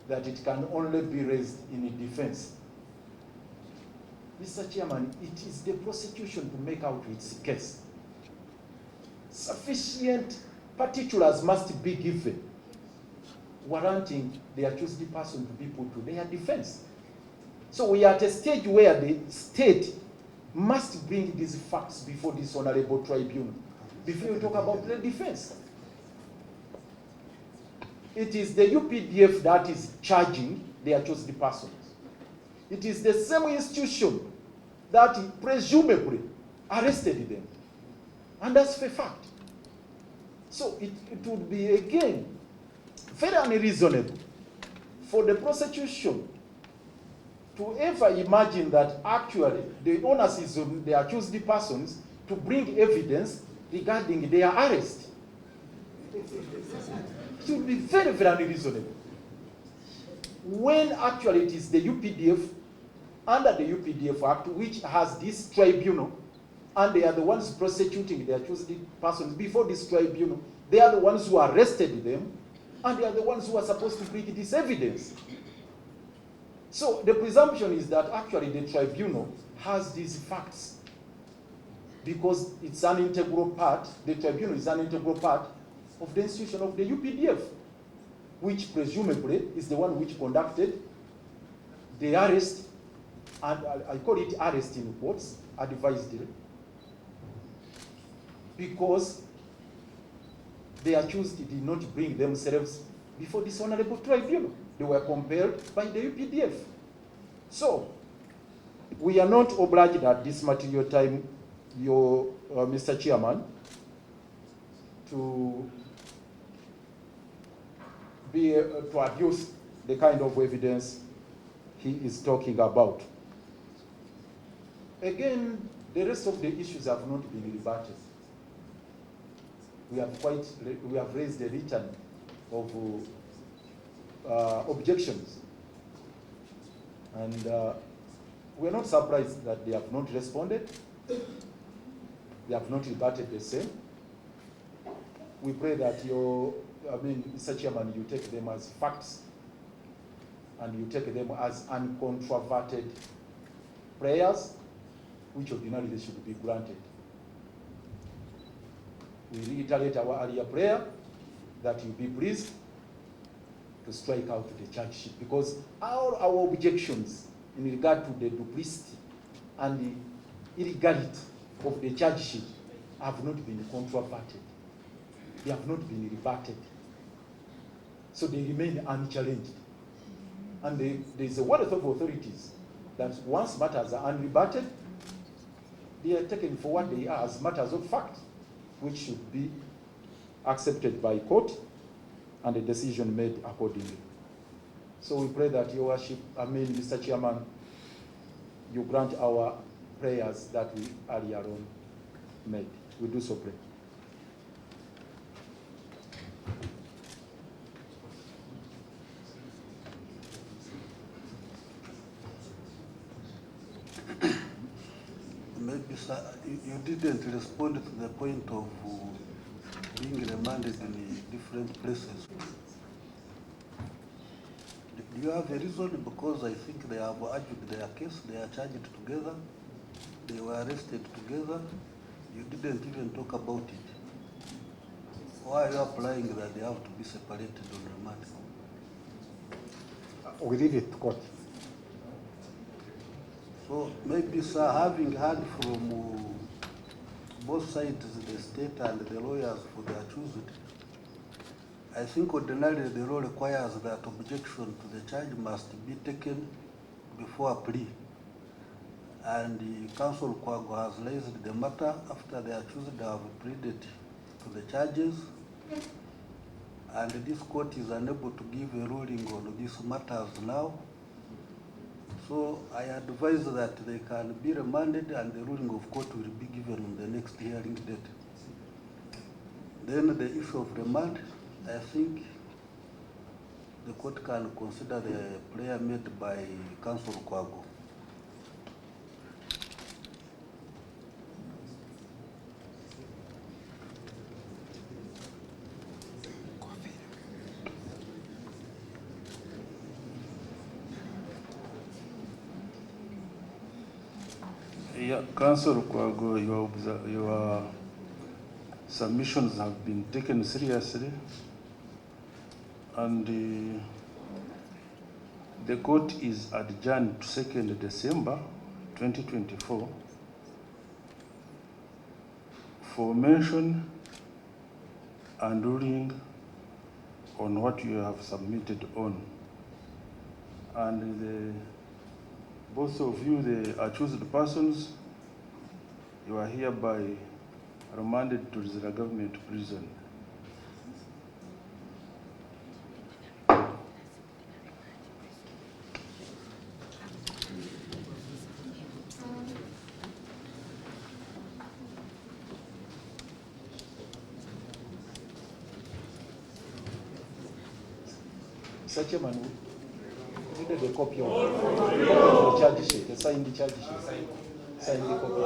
that it can only be raised in a defense. Mr. Chairman, it is the prosecution to make out its case. Sufficient particulars must be given, warranting the accused person to be put to their defense. So we are at a stage where the state must bring these facts before this honorable tribunal, before you talk about the defense. It is the UPDF that is charging the accused persons. It is the same institution that presumably arrested them. And that's a fact. So it would be, again, very unreasonable for the prosecution to ever imagine that actually the onus is on the accused persons to bring evidence regarding their arrest. It would be very, very unreasonable. When actually it is the UPDF, under the UPDF Act, which has this tribunal, and they are the ones prosecuting the accused persons before this tribunal. They are the ones who arrested them, and they are the ones who are supposed to bring this evidence. So the presumption is that actually the tribunal has these facts, because it's an integral part, the tribunal is an integral part of the institution of the UPDF, which presumably is the one which conducted the arrest, and I call it arrest in quotes, advisedly, because the accused did not bring themselves before this honorable tribunal. They were compelled by the UPDF. So, we are not obliged at this material time, Mr. Chairman, to adduce the kind of evidence he is talking about. Again, the rest of the issues have not been rebutted. We have raised a return of objections, and we're not surprised that they have not responded. They have not rebutted the same. We pray that Mr. Chairman, you take them as facts, and you take them as uncontroverted prayers, which ordinarily should be granted. We reiterate our earlier prayer that you be pleased to strike out the charge sheet, because all our objections in regard to the duplicity and the illegality of the charge sheet have not been controverted. They have not been rebutted. So they remain unchallenged. And there is a wealth of authorities that once matters are unrebutted, they are taken for what they are as matters of fact, which should be accepted by court and a decision made accordingly. So we pray that your worship, Mr. Chairman, you grant our prayers that we earlier on made. We do so pray. Sir, you didn't respond to the point of being remanded in different places. Do you have a reason? Because I think they have argued their case, they are charged together, they were arrested together. You didn't even talk about it. Why are you applying that they have to be separated on remand? We leave it to court. So maybe, sir, having heard from both sides, the state and the lawyers for their choosing, I think ordinarily the law requires that objection to the charge must be taken before a plea. And the Counsel Kwago has raised the matter after they are choosing to have pleaded to the charges. And this court is unable to give a ruling on these matters now. So I advise that they can be remanded and the ruling of court will be given on the next hearing date. Then the issue of remand, I think the court can consider the prayer made by Counsel Kwago. Yeah, Counsel Kwago, your submissions have been taken seriously, and the court is adjourned to 2nd December 2024 for mention and ruling on what you have submitted on. And both of you, the accused persons, you are hereby remanded to the government prison. Such a man needed a copy of the charge sheet, the signed charge sheet, signed the copy.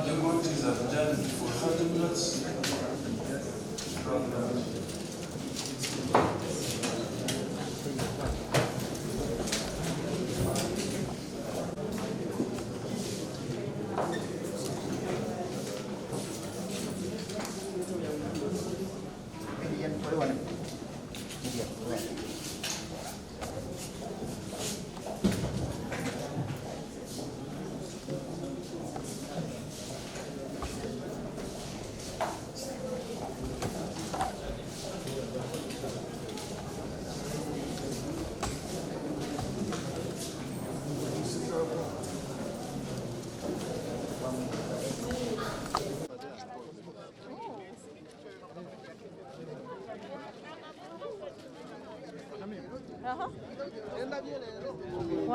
The vote is adjourned for 30 minutes.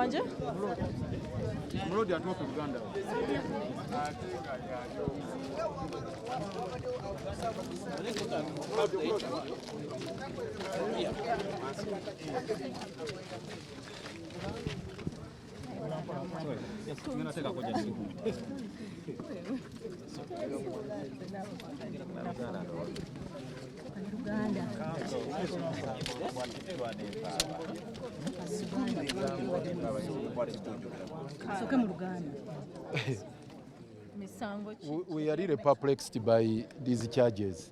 wanje. Mrodi atoke Uganda. We are really perplexed by these charges.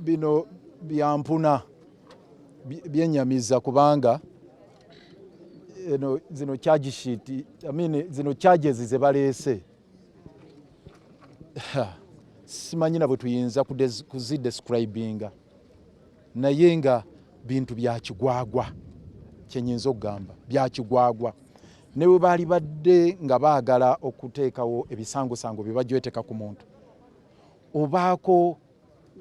Bino byampuna byenyamiza kubanga zino charge sheet, zino charges ze baleese simanyi na bwe tuyinza kuzidescribinga naye nga bintu bya kigwagwa kyenyinza okugamba bya kigwagwa ne bwe baali badde nga baagala okuteekawo ebisangosango bye bajweteka ku muntu obaako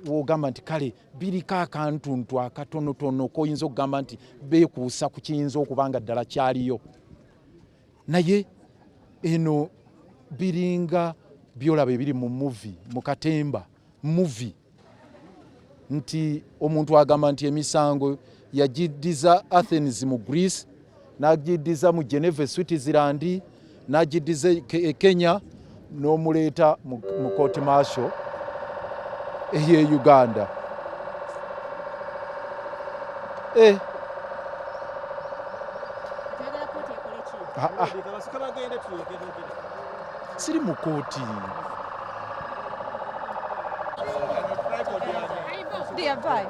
wogamba nti kale biriko akantuntu akatonotono koyinza okugamba nti beekuusa ku kiyinza okubanga ddala kyaliyo naye eno biringa byolaba ebiri mu movie mu katemba movie nti omuntu agamba nti emisango yagiddiza Athens mu Greece n'agiddiza mu Geneva Switzerland n'agiddiza Kenya n'omuleeta mu court martial eye Uganda. Siri mu kooti. Dear, bye.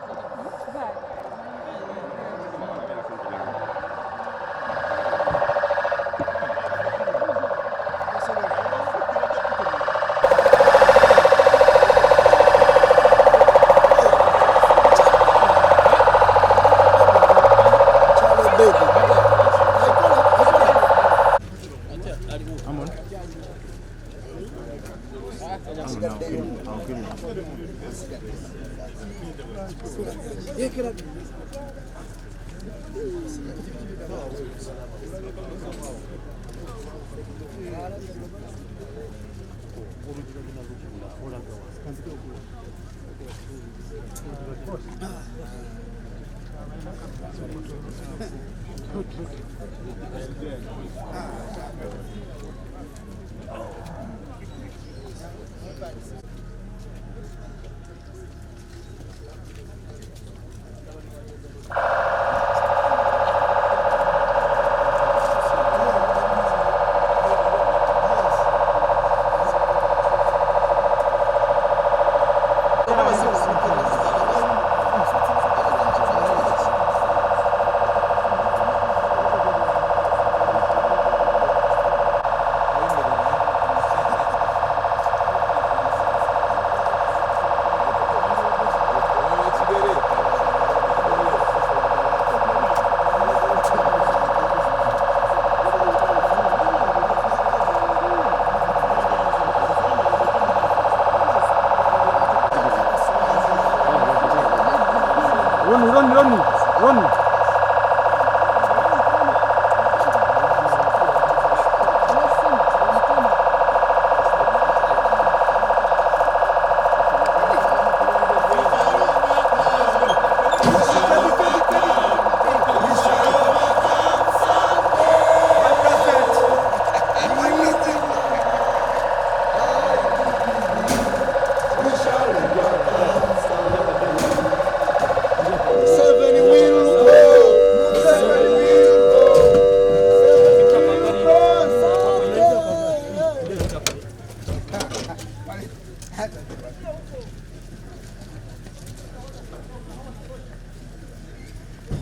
Run.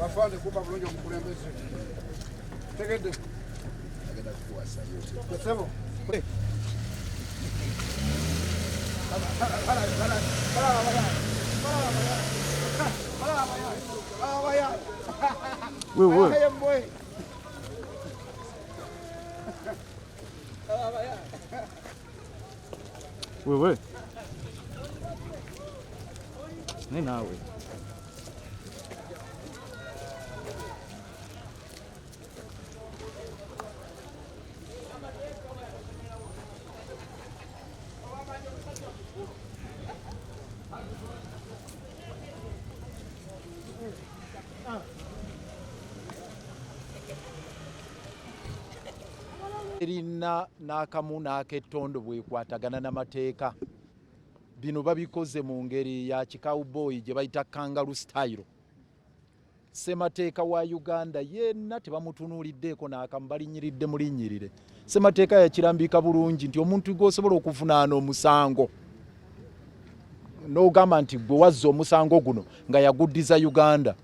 Bafande kuba bulungi omukulembeze. Tegedde. Agenda kuwasa yote. Sebo. Wewe. Wewe. Ninawe. erina n'akamu n'akettondo bwekwatagana n'amateeka bino babikoze mu ngeri ya kikawuboyi gye bayita kangaroo style. Ssemateeka wa Uganda yenna tebamutunuuliddeeko n'akamu balinyiridde mulinnyirire. Ssemateeka yakirambika bulungi nti omuntu gw'osobola okuvunaana omusango n'ogamba nti gwe wazza omusango guno nga yaguddiza Uganda.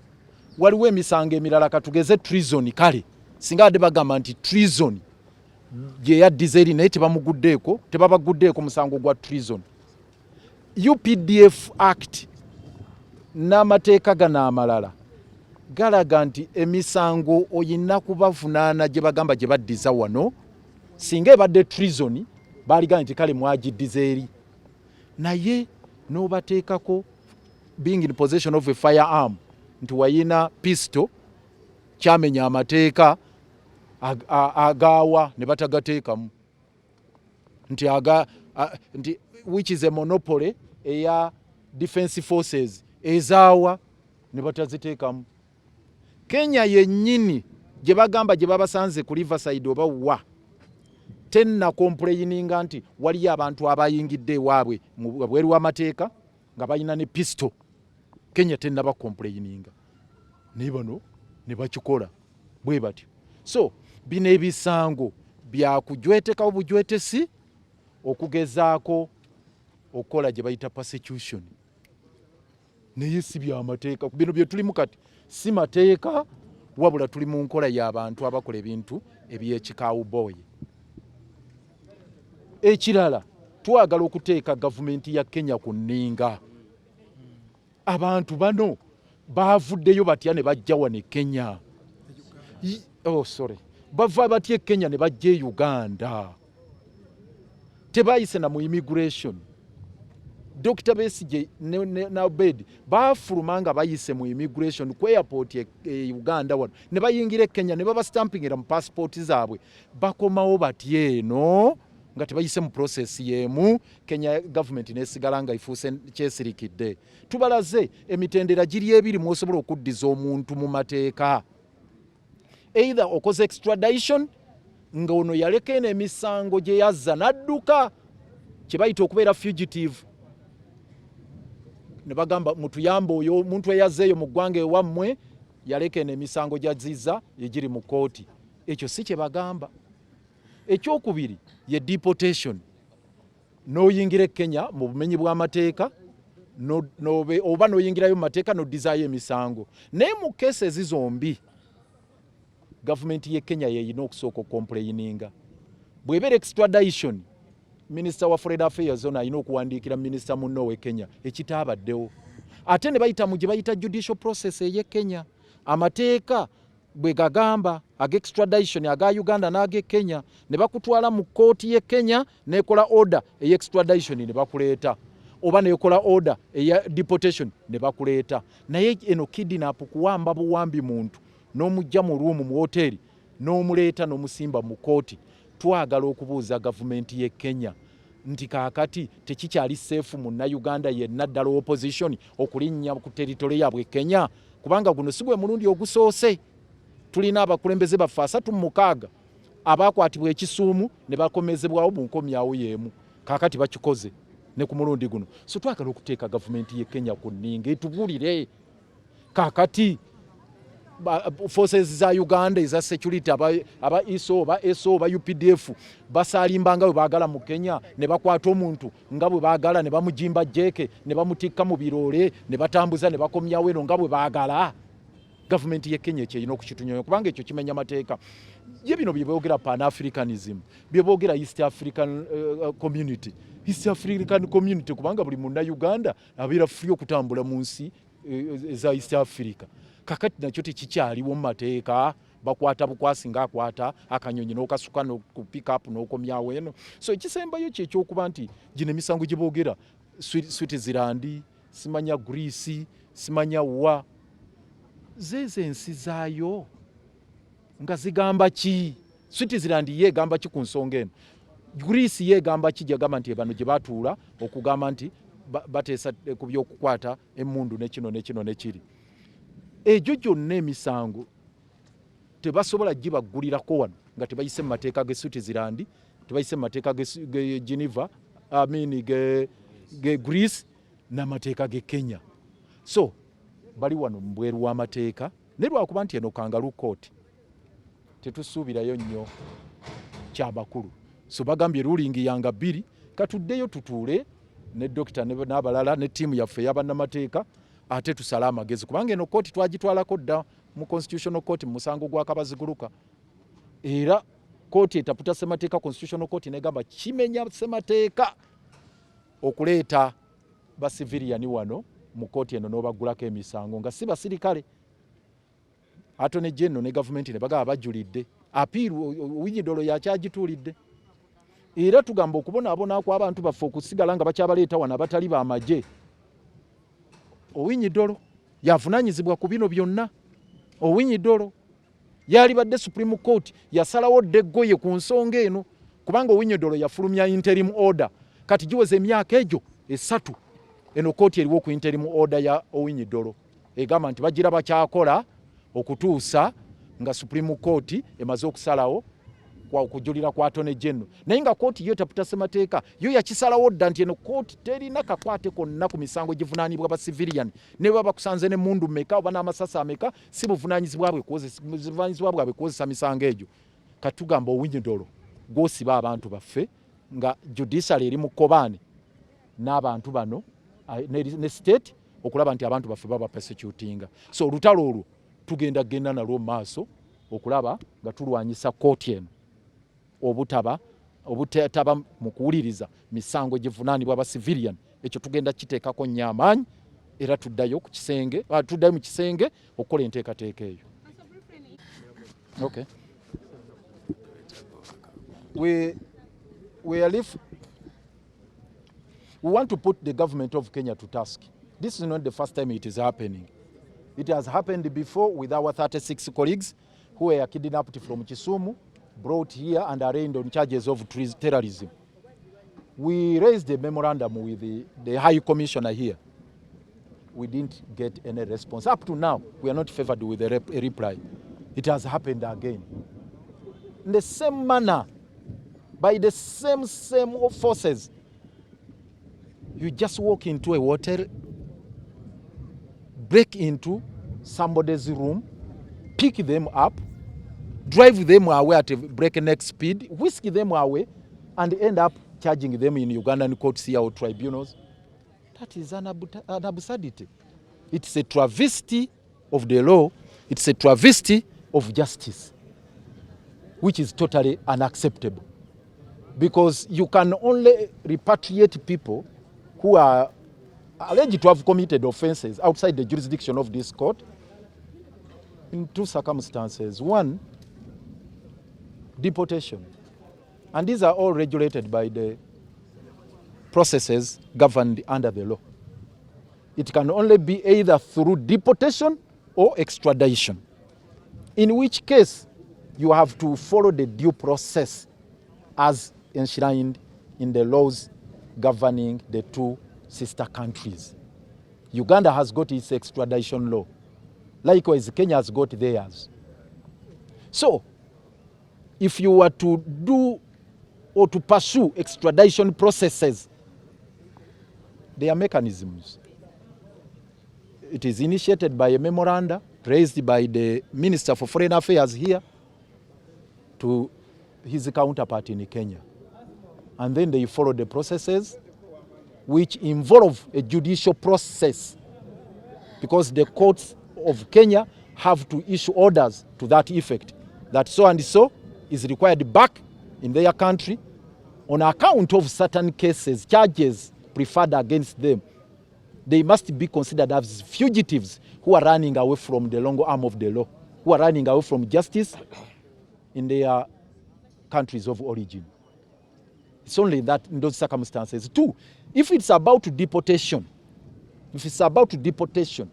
Waliwo emisango emirala katugeze treason kale singa ade bagamba nti treason gye yaddiza eri naye tebabaguddeeko musango gwa treason. UPDF Act n'amateeka gano amalala galaga nti emisango oyina kubavunaana gye bagamba gye baddiza wano singa ebadde treason baaligaa nti kale mwagiddiza eri naye n'obateekako being in possession of a firearm nti wayina pistol kyamenya amateeka agaawa ne batagateekamu nti which is a monopoly eya defense forces ezaawa ne bataziteekamu. Kenya yennyini gye bagamba gye babasanze ku Riverside oba wa tenna complaininga nti waliyo abantu abayingidde ewaabwe mu bweru w'amateeka nga balina ne pistol. Kenya tenna ba complaininga naye bano ne bakikola bwe batyo. So bino ebisango byakujwetekawo bujwetesi okugezaako okukola gye bayita persecution naye si byamateeka. Bino bye tulimu kati si mateeka wabula tuli mu nkola y'abantu abakola ebintu eby'ekikawuboyi. Ekirala twagala okuteeka gavumenti ya Kenya ku nninga. Abantu bano baavuddeyo batya ne bajja wano e Kenya. Bava batya e Kenya ne bajja e Uganda. Tebayise na mu immigration. Dr. Besigye na Obed baafuluma nga bayise mu immigration ku airport e Uganda wano ne bayingira e Kenya ne babastampingira mu passport zaabwe. Bakomawo batya eno nga tebayise mu process y'emu. Kenya government nesigala nga ifuuse kyesirikidde. Tubalaze emitendera giri ebiri mwosobola okuddiza omuntu mu mateeka. Either okoze extradition nga ono yaleka eno emisango gye yazza n'adduka kye bayita okubeera fugitive. Ne bagamba mutuyamba oyo omuntu eyazzeeyo mu ggwanga ewammwe yaleka eno emisango gy'azizza egiri mu kooti. Ekyo si kye bagamba. Ekyokubiri ye deportation. N'oyingira e Kenya mu bumenyi bw'amateeka oba n'oyingirayo mu mateeka n'oddizaayo emisango. Naye mu keesezi zombi gavumenti ye Kenya yeyina okusooka okomplaininga. Bw'ebeera extradition Minister wa Foreign Affairs ono alina okuwandiikira Minister munno we Kenya ekitaabaddewo. Ate ne bayita mu gye bayita judicial process ey'e Kenya. Amateeka bwe gagamba ag'extradition aga Uganda n'ag'e Kenya ne bakutwala mu kooti y'e Kenya n'ekola order ey'extradition ne bakuleeta oba n'ekola order eya deportation ne bakuleeta. Naye eno kidnap kuwamba buwambi muntu n'omujja mu ruumu mu hoteri n'omuleeta n'omusimba mu kooti. Twagala okubuuza gavumenti y'e Kenya nti kaakati tekikyali seefu munnayuganda yenna ddala opposition okulinnya ku teritole yaabwe Kenya kubanga guno si gwe mulundi ogusoose. Tulina abakulembeze baffe 36 abaakwatibwa ekisuumu ne bakomezebwawo mu nkomyawo y'emu. Kaakati bakikoze ne ku mulundi guno. So twagala okuteeka gavumenti y'e Kenya ku nninga etubulire kaakati forces za Uganda eza security aba ISO oba SO oba UPDF basalimbanga we baagala mu Kenya ne bakwata omuntu nga bwe baagala ne bamujimba jeke ne bamutikka mu birole ne batambuza ne bakomyawo eno nga bwe baagala. Gavumenti y'e Kenya kyeyina okukitunyonya kubanga ekyo kimenya mateeka. Ye bino bye boogera Pan-Africanism, bye boogera East African Community. East African Community kubanga buli munnayuganda abeera free okutambula mu nsi eza East Africa. Kakati nakyo tekikyaliwo mu mateeka. Bakwata bukwasi ng'akwata akanyonyi n'okasuka ku pick up n'okomyawo eno. So ekisembayo kyekyokuba nti gino emisango gye boogera Switzerland, simanya Greece, simanya wa. Zeze ensi zaayo nga zigamba ki? Switzerland yeegamba ki ku nsonga eno? Greece yeegamba ki gyagamba nti bano gye batuula okugamba nti bateesa ku by'okukwata emmundu nekino nekiri. Egyo gyonna emisango tebasobola gibaggulirako wano nga tebayise mu mateeka ge Switzerland, tebayise mu mateeka ge Geneva, ge Greece n'amateeka ge Kenya. So bali wano mu bweru w'amateeka ne lwakuba nti eno kangaroo court tetusuubirayo nnyo kyabakulu. So bagambye ruling yanga 2 katuddeyo tutuule ne dokita n'abalala ne ttiimu yaffe y'abannamateeka ate tusala amagezi kubanga eno kooti twagitwalako dda mu constitutional court mu musango gwa Kabaziguruka. Era kooti etaputa ssemateeka constitutional court negamba kimenya ssemateeka okuleeta ba civilian wano mu kooti eno n'obaggulako emisango nga si basirikale. Attorney General ne gavumenti ne bagaba bajulidde apiiru Winyidolo yakyagituulidde. Era tugamba okubonaabona kw'abantu baffe okusigala nga bakyabaleeta wano abatali b'amagye. Winyidolo yavunaanyizibwa ku bino byonna. Winyidolo yali badde Supreme Court yasalawo ddegoye ku nsonga eno kubanga Winyidolo yafulumya interim order kati giweze emyaka egyo 3 eno kooti eriwo ku interim order ya Winyidolo egamba nti bagira bakyakola okutuusa nga Supreme Court emaze okusalawo kwa okujulira kwa Attorney General. Naye nga kooti yo taputa ssemateeka yo yakisalawo dda nti eno kooti terina kakwate konna ku misango givunaanibwa ba civilian ne baba kusanze ne mundu meka oba n'amasasa ameka si buvunaanyizibwa bwe kukozesa misango egyo. Katugamba Winyidolo gw'osiba abantu baffe nga judicial eri mu kkobaane n'abantu bano ne state okulaba nti abantu baffe baba persecutinga. So olutalo olwo tugenda nalwo maaso okulaba nga tulwanyisa kooti eno obutetaba mu kuwuliriza misango givunaanibwa aba civilian. Ekyo tugenda kiteekako nnyo amaanyi era tuddayo mu kisenge okukola enteekateeka eyo. Okay. We want to put the government of Kenya to task. This is not the first time it is happening. It has happened before with our 36 colleagues who were kidnapped from Kisumu, brought here and arraigned on charges of terrorism. We raised a memorandum with the High Commissioner here. We didn't get any response. Up to now, we are not favored with a reply. It has happened again. In the same manner, by the same forces, you just walk into a hotel, break into somebody's room, pick them up, drive them away at a breakneck speed, whisk them away, and end up charging them in Ugandan courts here or tribunals. That is an absurdity. It's a travesty of the law. It's a travesty of justice, which is totally unacceptable. Because you can only repatriate people who are alleged to have committed offenses outside the jurisdiction of this court in 2 circumstances. One, deportation. And these are all regulated by the processes governed under the law. It can only be either through deportation or extradition, in which case you have to follow the due process as enshrined in the laws governing the 2 sister countries. Uganda has got its extradition law. Likewise, Kenya has got theirs. So, if you were to do or to pursue extradition processes, there are mechanisms. It is initiated by a memoranda raised by the Minister for Foreign Affairs here to his counterpart in Kenya. And then they follow the processes which involve a judicial process, because the courts of Kenya have to issue orders to that effect, that so and so is required back in their country on account of certain cases, charges preferred against them. They must be considered as fugitives who are running away from the long arm of the law, who are running away from justice in their countries of origin. It's only that in those circumstances. 2, if it's about deportation, if it's about deportation,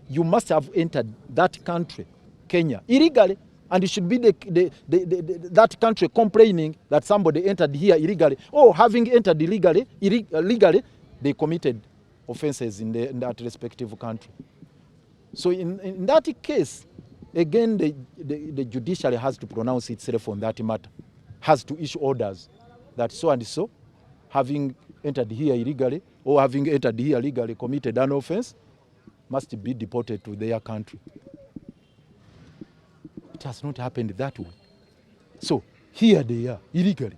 you must have entered that country, Kenya, illegally, and it should be that country complaining that somebody entered here illegally, or having entered illegally, they committed offenses in that respective country. So in that case, again, the judiciary has to pronounce itself on that matter, has to issue orders that so and so, having entered here illegally or having entered here legally, committed an offense, must be deported to their country. It has not happened that way. So here they are, illegally.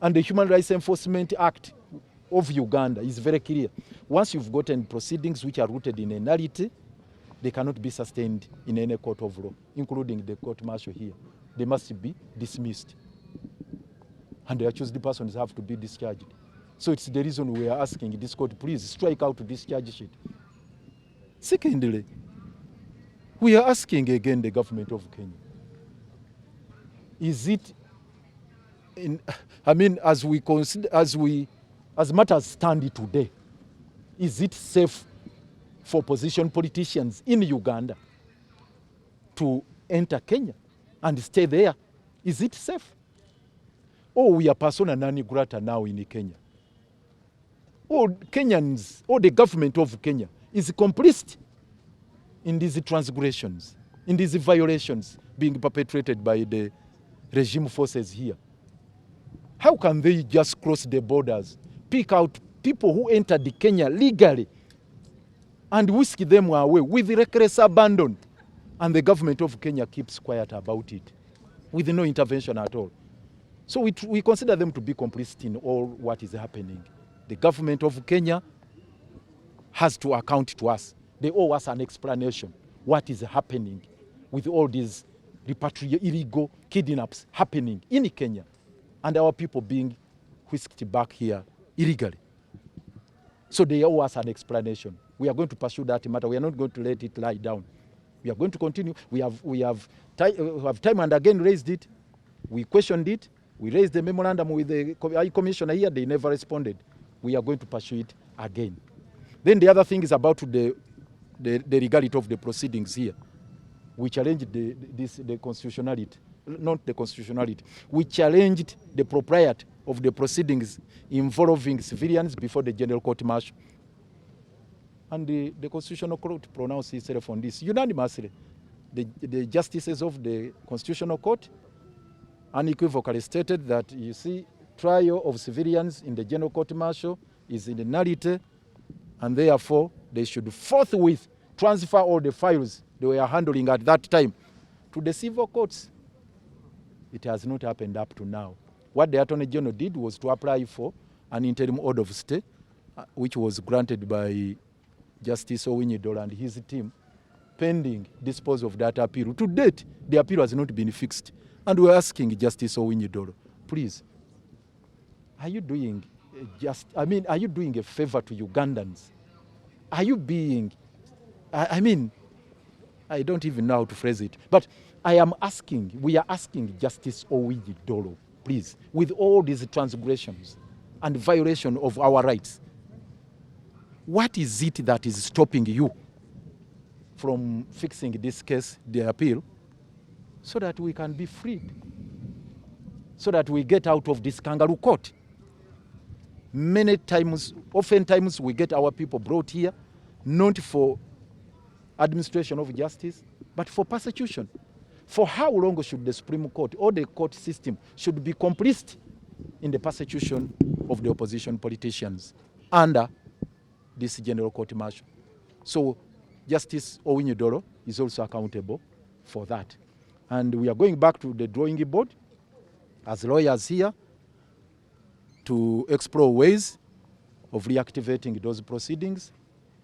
And the Human Rights Enforcement Act of Uganda is very clear. Once you've gotten proceedings which are rooted in a nullity, they cannot be sustained in any court of law, including the court martial here. They must be dismissed. And the accused persons have to be discharged. So it's the reason we are asking this court, please strike out this charge sheet. Secondly, we are asking again the government of Kenya. Is it, as we consider, as matters stand today, is it safe for opposition politicians in Uganda to enter Kenya and stay there? Is it safe? Or we are persona non grata now in Kenya? Or Kenyans, or the government of Kenya is complicit in these transgressions, in these violations being perpetrated by the regime forces here? How can they just cross the borders, pick out people who entered Kenya legally and whisk them away with reckless abandon, and the government of Kenya keeps quiet about it with no intervention at all? So we consider them to be complicit in all what is happening. The government of Kenya has to account to us. They owe us an explanation. What is happening with all these illegal kidnaps happening in Kenya and our people being whisked back here illegally? So they owe us an explanation. We are going to pursue that matter. We are not going to let it lie down. We are going to continue. We have time and again raised it. We questioned it. We raised the memorandum with the High Commissioner here. They never responded. We are going to pursue it again. Then the other thing is about the legality of the proceedings here. We challenged the constitutionality, not the constitutionality. We challenged the propriety of the proceedings involving civilians before the General Court Martial. And the Constitutional Court pronounced itself on this unanimously. The justices of the Constitutional Court unequivocally stated that, you see, trial of civilians in the General Court Martial is in the nullity, and therefore they should forthwith transfer all the files they were handling at that time to the civil courts. It has not happened up to now. What the Attorney General did was to apply for an interim order of stay, which was granted by Justice Owinyi-Dolo and his team, pending disposal of that appeal. To date, the appeal has not been fixed. And we're asking Justice Owinyi-Dolo, please, are you doing are you doing a favor to Ugandans? Are you being, I don't even know how to phrase it, but we are asking Justice Owinyi-Dolo, please, with all these transgressions and violation of our rights, what is it that is stopping you from fixing this case, the appeal, so that we can be freed, so that we get out of this kangaroo court? Oftentimes we get our people brought here, not for administration of justice, but for persecution. For how long should the Supreme Court or the court system should be complicit in the persecution of the opposition politicians under this General Court Martial? So Justice Owinyi-Dolo is also accountable for that. And we are going back to the drawing board as lawyers here to explore ways of reactivating those proceedings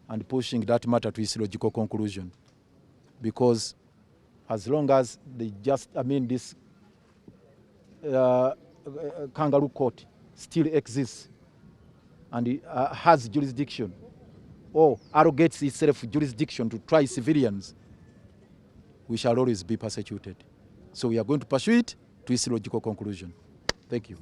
and pushing that matter to its logical conclusion. Because as long as this kangaroo court still exists and it has jurisdiction or arrogates itself jurisdiction to try civilians, we shall always be persecuted. So we are going to pursue it to its logical conclusion. Thank you.